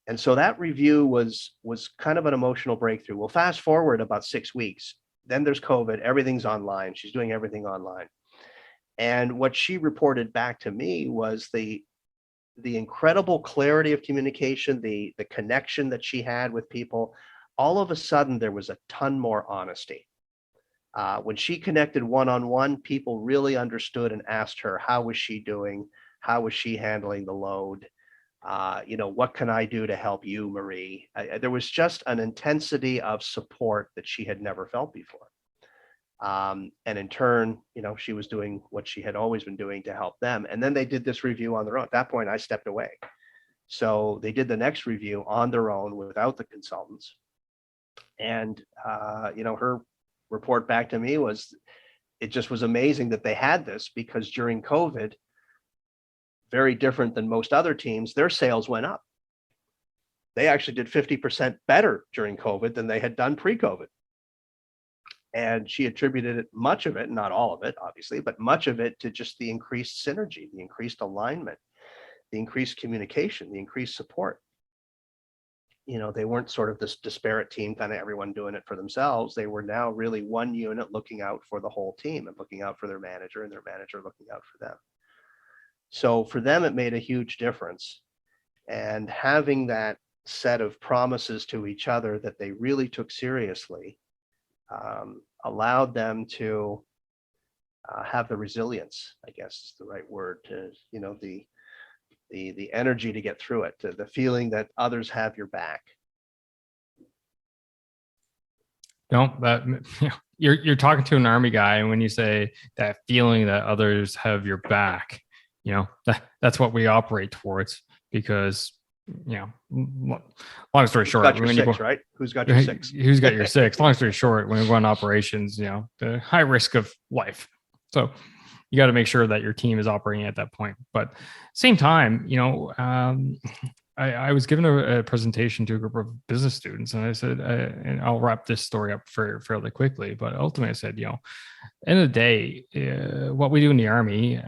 And so that review was kind of an emotional breakthrough. Well, fast forward about 6 weeks, then there's COVID, everything's online. She's doing everything online. And what she reported back to me was the incredible clarity of communication, the connection that she had with people. All of a sudden, there was a ton more honesty. When she connected one-on-one, people really understood and asked her, how was she doing? How was she handling the load? What can I do to help you, Marie? There was just an intensity of support that she had never felt before. And in turn, she was doing what she had always been doing to help them. And then they did this review on their own. At that point, I stepped away. So they did the next review on their own without the consultants. And, her report back to me was, it just was amazing that they had this, because during COVID, very different than most other teams, their sales went up. They actually did 50% better during COVID than they had done pre-COVID. And she attributed much of it, not all of it, obviously, but much of it to just the increased synergy, the increased alignment, the increased communication, the increased support. They weren't sort of this disparate team, kind of everyone doing it for themselves. They were now really one unit looking out for the whole team and looking out for their manager, and their manager looking out for them. So for them, it made a huge difference. And having that set of promises to each other that they really took seriously allowed them to have the resilience, I guess is the right word, to, the energy to get through it, to the feeling that others have your back. You're talking to an Army guy, and when you say that feeling that others have your back, that's what we operate towards, because long story short, right? Who's got your 6? Who's got your 6? Long story short, when we run operations, the high risk of life. So you got to make sure that your team is operating at that point. But same time, I was given a presentation to a group of business students, and I said, and I'll wrap this story up fairly quickly, but ultimately I said, end of the day, what we do in the Army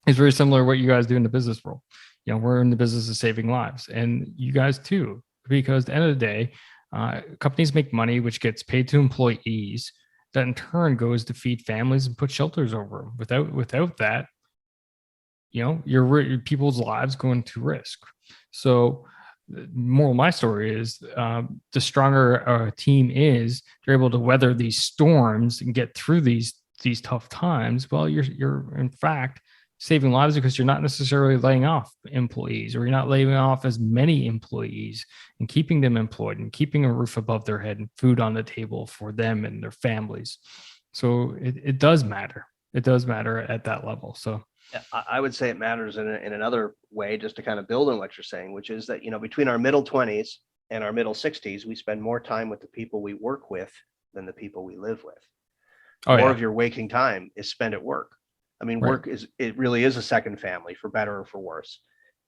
is very similar to what you guys do in the business world. We're in the business of saving lives, and you guys too, because at the end of the day, companies make money, which gets paid to employees, that in turn goes to feed families and put shelters over them. Without that, your people's lives go into risk. So the moral of my story is, the stronger a team is, they're able to weather these storms and get through these tough times. Well, you're in fact saving lives because you're not necessarily laying off employees, or you're not laying off as many employees, and keeping them employed and keeping a roof above their head and food on the table for them and their families. So it does matter. It does matter at that level. So Yeah, I would say it matters in another way, just to kind of build on what you're saying, which is that, between our middle 20s and our middle 60s, we spend more time with the people we work with than the people we live with. oh More yeah, of your waking time is spent at work. I mean, right. it really is a second family, for better or for worse.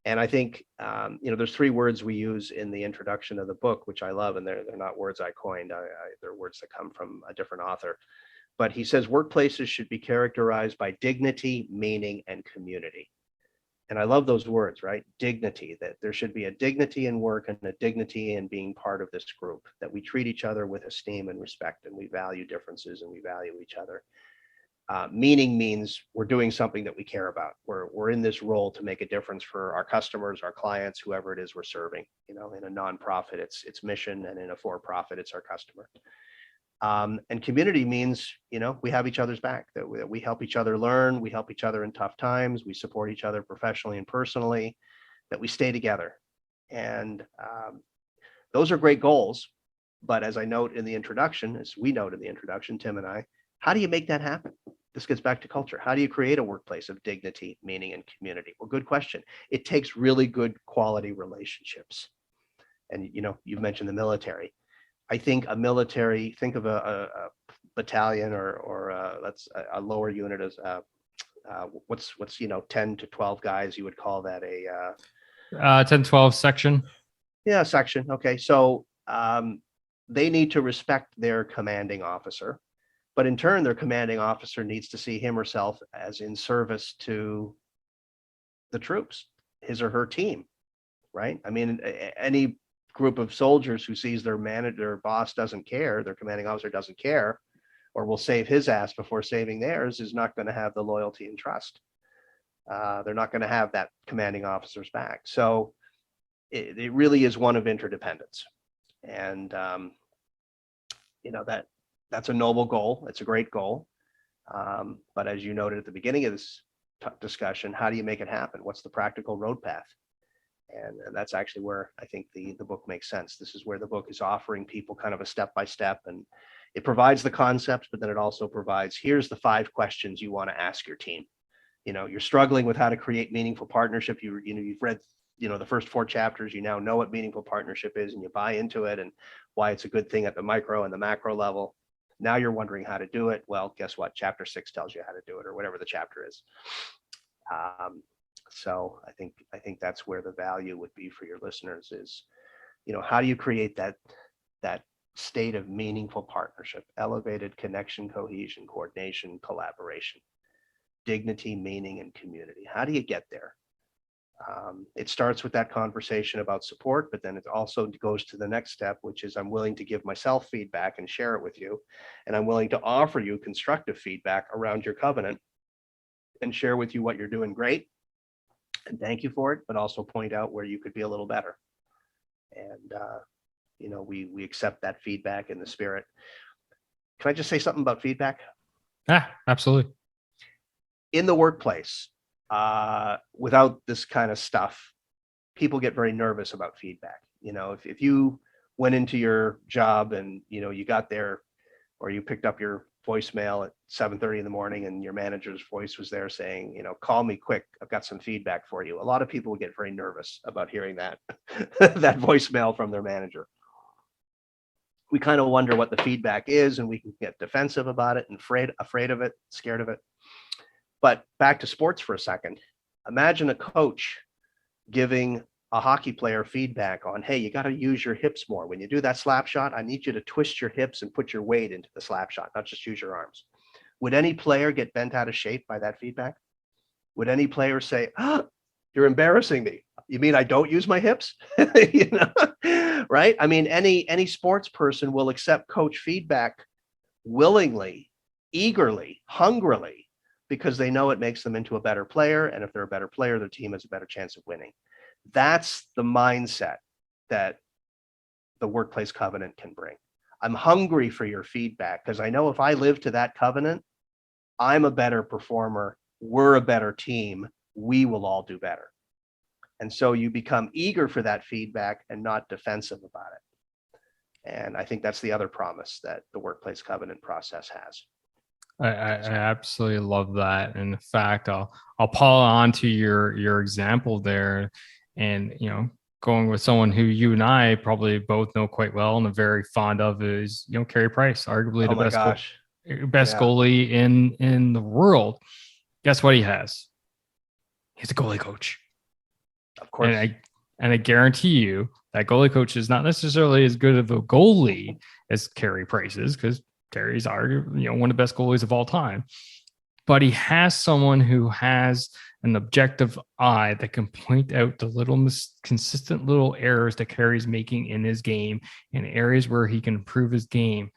And I think, there's three words we use in the introduction of the book, which I love, and they're not words I coined. They're words that come from a different author. But he says workplaces should be characterized by dignity, meaning, and community. And I love those words, right? Dignity, that there should be a dignity in work and a dignity in being part of this group, that we treat each other with esteem and respect, and we value differences and we value each other. Meaning means we're doing something that we care about. We're in this role to make a difference for our customers, our clients, whoever it is we're serving. In a nonprofit, it's mission, and in a for-profit, it's our customer. And community means, we have each other's back, that we help each other learn, we help each other in tough times, we support each other professionally and personally, that we stay together. And those are great goals. But as we note in the introduction, Tim and I, how do you make that happen? This gets back to culture. How do you create a workplace of dignity, meaning, and community? Well, good question. It takes really good quality relationships. And, you've mentioned the military. I think think of a battalion, or that's a lower unit as what's 10 to 12 guys. You would call that a 10-12 section. Yeah, section. Okay, so they need to respect their commanding officer, but in turn, their commanding officer needs to see him or herself as in service to the troops, his or her team, right? I mean, any group of soldiers who sees their boss doesn't care, their commanding officer doesn't care, or will save his ass before saving theirs, is not going to have the loyalty and trust. They're not going to have that commanding officer's back. So it really is one of interdependence. And, that's a noble goal. It's a great goal. But as you noted at the beginning of this discussion, how do you make it happen? What's the practical road path? And that's actually where I think the book makes sense. This is where the book is offering people kind of a step-by-step, and it provides the concepts, but then it also provides, here's the 5 questions you want to ask your team. You're struggling with how to create meaningful partnership. You've read, the first 4 chapters, you now know what meaningful partnership is, and you buy into it and why it's a good thing at the micro and the macro level. Now you're wondering how to do it. Well, guess what? Chapter 6 tells you how to do it, or whatever the chapter is. So I think that's where the value would be for your listeners is, how do you create that state of meaningful partnership, elevated connection, cohesion, coordination, collaboration, dignity, meaning, and community? How do you get there? It starts with that conversation about support, but then it also goes to the next step, which is I'm willing to give myself feedback and share it with you. And I'm willing to offer you constructive feedback around your covenant and share with you what you're doing great and thank you for it, but also point out where you could be a little better. And, we accept that feedback in the spirit. Can I just say something about feedback? Yeah, absolutely. In the workplace, without this kind of stuff, people get very nervous about feedback. If you went into your job and, you got there, or you picked up your voicemail at 7:30 in the morning and your manager's voice was there saying, call me quick, I've got some feedback for you. A lot of people would get very nervous about hearing that, that voicemail from their manager. We kind of wonder what the feedback is, and we can get defensive about it and afraid of it, scared of it. But back to sports for a second. Imagine a coach giving a hockey player feedback on, hey, you got to use your hips more. When you do that slap shot, I need you to twist your hips and put your weight into the slap shot, not just use your arms. Would any player get bent out of shape by that feedback? Would any player say, you're embarrassing me? You mean I don't use my hips? Right? I mean, any sports person will accept coach feedback willingly, eagerly, hungrily, because they know it makes them into a better player. And if they're a better player, their team has a better chance of winning. That's the mindset that the workplace covenant can bring. I'm hungry for your feedback because I know if I live to that covenant, I'm a better performer we're a better team, we will all do better. And so you become eager for that feedback and not defensive about it. And I think that's the other promise that the workplace covenant process has. I absolutely love that. And in fact, I'll pile on to your example there, and going with someone who you and I probably both know quite well and are very fond of is Carey Price, arguably the best goalie in the world. Guess what he has? He's a goalie coach. Of course. And I guarantee you that goalie coach is not necessarily as good of a goalie as Carey Price is, because Carey's arguably one of the best goalies of all time. But he has someone who has an objective eye that can point out the little consistent little errors that Carey's making in his game, and areas where he can improve his game,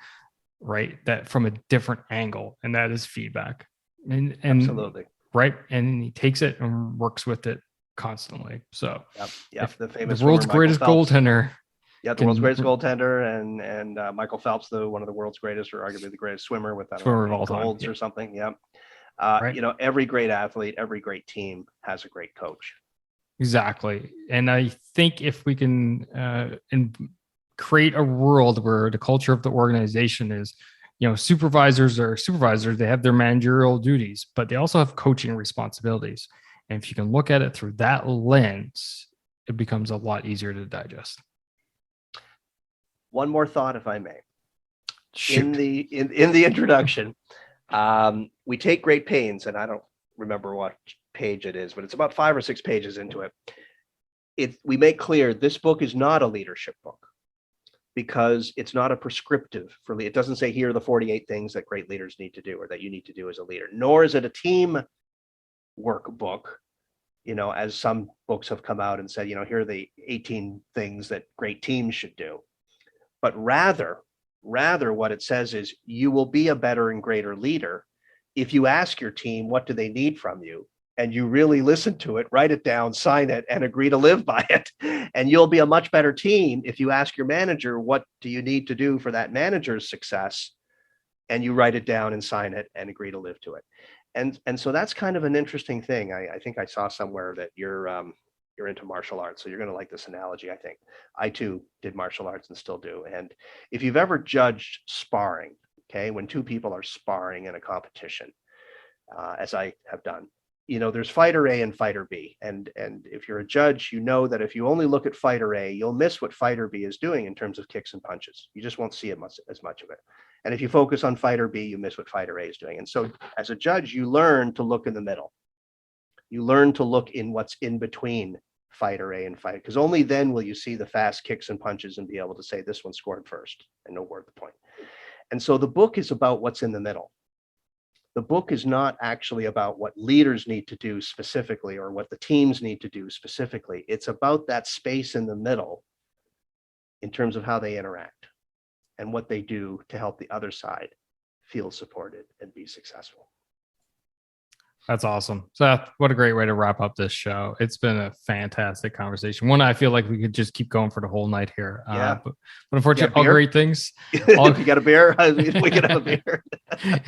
right? That from a different angle, and that is feedback. And absolutely right. And he takes it and works with it constantly. So the famous world's greatest goaltender. Yeah, the world's greatest goaltender, and Michael Phelps, one of the world's greatest, or arguably the greatest swimmer with golds or something. Yeah. Right. Every great athlete, every great team has a great coach. Exactly. And I think if we can create a world where the culture of the organization is, supervisors are supervisors, they have their managerial duties, but they also have coaching responsibilities. And if you can look at it through that lens, it becomes a lot easier to digest. One more thought, if I may. Shoot. In the introduction, we take great pains, and I don't remember what page it is, but it's about 5 or 6 pages into it. We make clear this book is not a leadership book, because it's not a prescriptive for it doesn't say here are the 48 things that great leaders need to do or that you need to do as a leader, nor is it a team workbook, as some books have come out and said, here are the 18 things that great teams should do. But rather what it says is you will be a better and greater leader if you ask your team, what do they need from you? And you really listen to it, write it down, sign it, and agree to live by it. And you'll be a much better team if you ask your manager, what do you need to do for that manager's success? And you write it down and sign it and agree to live to it. And so that's kind of an interesting thing. I think I saw somewhere that you're into martial arts, so you're going to like this analogy. I think I too did martial arts and still do. And if you've ever judged sparring, okay, when two people are sparring in a competition, as I have done, there's fighter A and fighter B. And if you're a judge, you know that if you only look at fighter A, you'll miss what fighter B is doing in terms of kicks and punches. You just won't see as much of it. And if you focus on fighter B, you miss what fighter A is doing. And so as a judge, you learn to look in the middle. You learn to look in what's in between fighter A and fighter, because only then will you see the fast kicks and punches and be able to say this one scored first and know where the point. And so the book is about what's in the middle. The book is not actually about what leaders need to do specifically or what the teams need to do specifically. It's about that space in the middle in terms of how they interact and what they do to help the other side feel supported and be successful. That's awesome. Seth, what a great way to wrap up this show. It's been a fantastic conversation. One, I feel like we could just keep going for the whole night here. But unfortunately, all great things. If you got a beer, we can have a beer.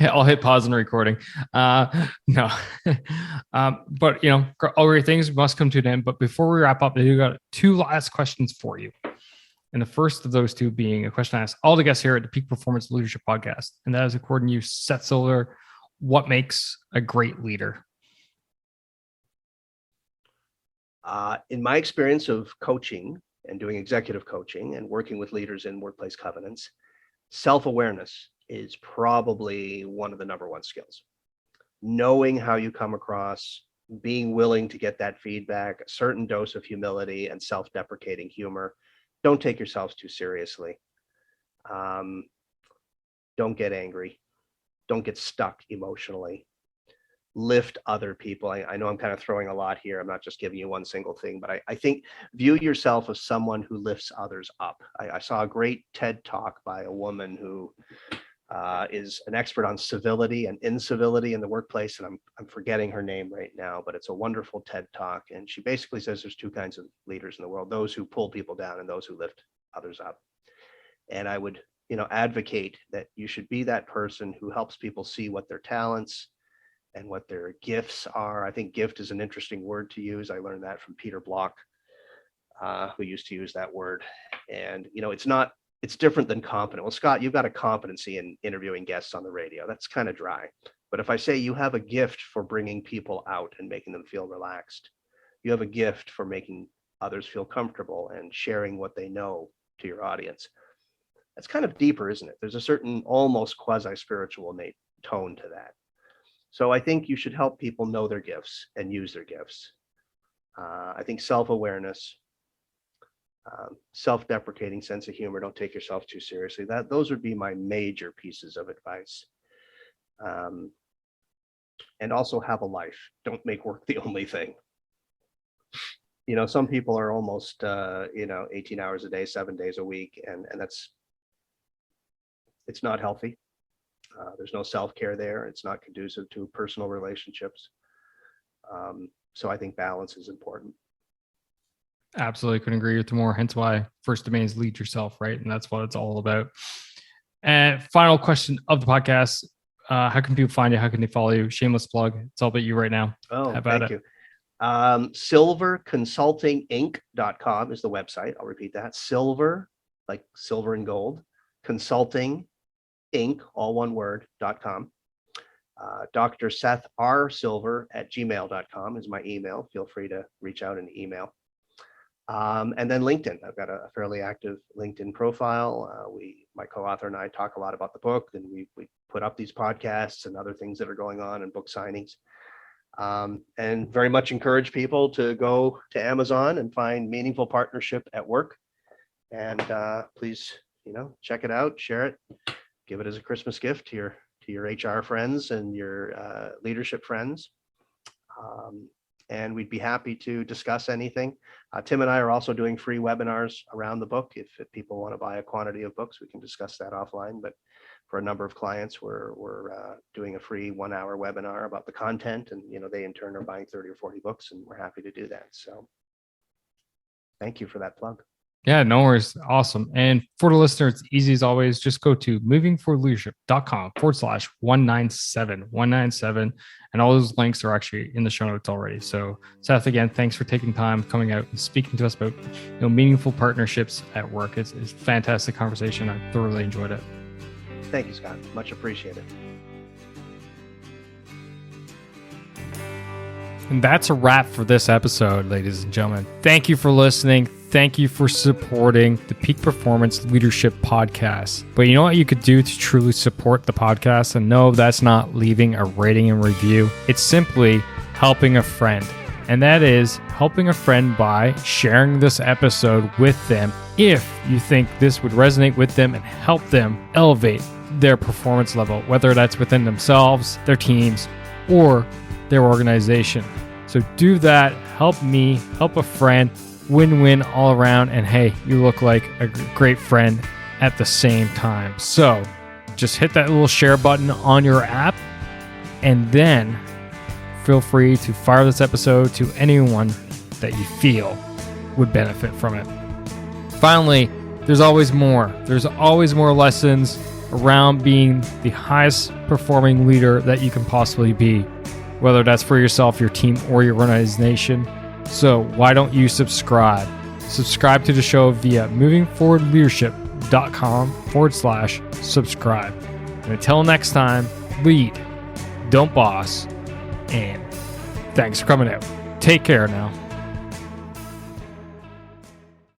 I'll hit pause on recording. No. But, all great things must come to an end. But before we wrap up, we got 2 last questions for you. And the first of those 2 being a question I ask all the guests here at the Peak Performance Leadership Podcast. And that is, according to you, Seth Silver, what makes a great leader? In my experience of coaching and doing executive coaching and working with leaders in workplace covenants, self-awareness is probably one of the number 1 skills. Knowing how you come across, being willing to get that feedback, a certain dose of humility and self-deprecating humor. Don't take yourselves too seriously. Don't get angry. Don't get stuck emotionally. Lift other people. I know I'm kind of throwing a lot here. I'm not just giving you one single thing, but I think view yourself as someone who lifts others up. I saw a great TED talk by a woman who is an expert on civility and incivility in the workplace. And I'm forgetting her name right now, but it's a wonderful TED talk. And she basically says there's 2 kinds of leaders in the world, those who pull people down and those who lift others up. And I would advocate that you should be that person who helps people see what their talents and what their gifts are. I think gift is an interesting word to use. I learned that from Peter Block, who used to use that word. And, it's different than competent. Well, Scott, you've got a competency in interviewing guests on the radio. That's kind of dry. But if I say you have a gift for bringing people out and making them feel relaxed, you have a gift for making others feel comfortable and sharing what they know to your audience. That's kind of deeper, isn't it? There's a certain almost quasi-spiritual tone to that. So I think you should help people know their gifts and use their gifts. I think self-awareness, self-deprecating sense of humor, don't take yourself too seriously. Those would be my major pieces of advice. And also have a life. Don't make work the only thing. Some people are almost, 18 hours a day, 7 days a week, and it's not healthy. There's no self-care there. It's not conducive to personal relationships. So I think balance is important. Absolutely couldn't agree with you more. Hence why first domain is lead yourself, right? And that's what it's all about. And final question of the podcast. How can people find you? How can they follow you? Shameless plug. It's all about you right now. Oh, thank you. silverconsultinginc.com is the website. I'll repeat that. Silver, like silver and gold, consulting, Inc., all one word, .com. Dr. Seth R. Silver at gmail.com is my email. Feel free to reach out and email. And then LinkedIn. I've got a fairly active LinkedIn profile. My co-author and I talk a lot about the book, and we put up these podcasts and other things that are going on and book signings. And very much encourage people to go to Amazon and find Meaningful Partnership at Work. And please, check it out, share it, give it as a Christmas gift to your HR friends and your leadership friends. And we'd be happy to discuss anything. Tim and I are also doing free webinars around the book. If people want to buy a quantity of books, we can discuss that offline. But for a number of clients, we're doing a free 1 hour webinar about the content, and they in turn are buying 30 or 40 books, and we're happy to do that. So thank you for that plug. Yeah, no worries. Awesome. And for the listener, it's easy as always. Just go to movingforleadership.com/197. And all those links are actually in the show notes already. So Seth, again, thanks for taking time, coming out and speaking to us about meaningful partnerships at work. It's a fantastic conversation. I thoroughly enjoyed it. Thank you, Scott. Much appreciated. And that's a wrap for this episode, ladies and gentlemen. Thank you for listening. Thank you for supporting the Peak Performance Leadership Podcast. But you know what you could do to truly support the podcast? And no, that's not leaving a rating and review. It's simply helping a friend. And that is helping a friend by sharing this episode with them if you think this would resonate with them and help them elevate their performance level, whether that's within themselves, their teams, or their organization. So do that. Help me, help a friend. Win-win all around. And hey, you look like a great friend at the same time. So just hit that little share button on your app, and then feel free to fire this episode to anyone that you feel would benefit from it. Finally, there's always more. There's always more lessons around being the highest performing leader that you can possibly be, whether that's for yourself, your team, or your organization. So why don't you subscribe? Subscribe to the show via movingforwardleadership.com/subscribe. And until next time, lead, don't boss, and thanks for coming out. Take care now.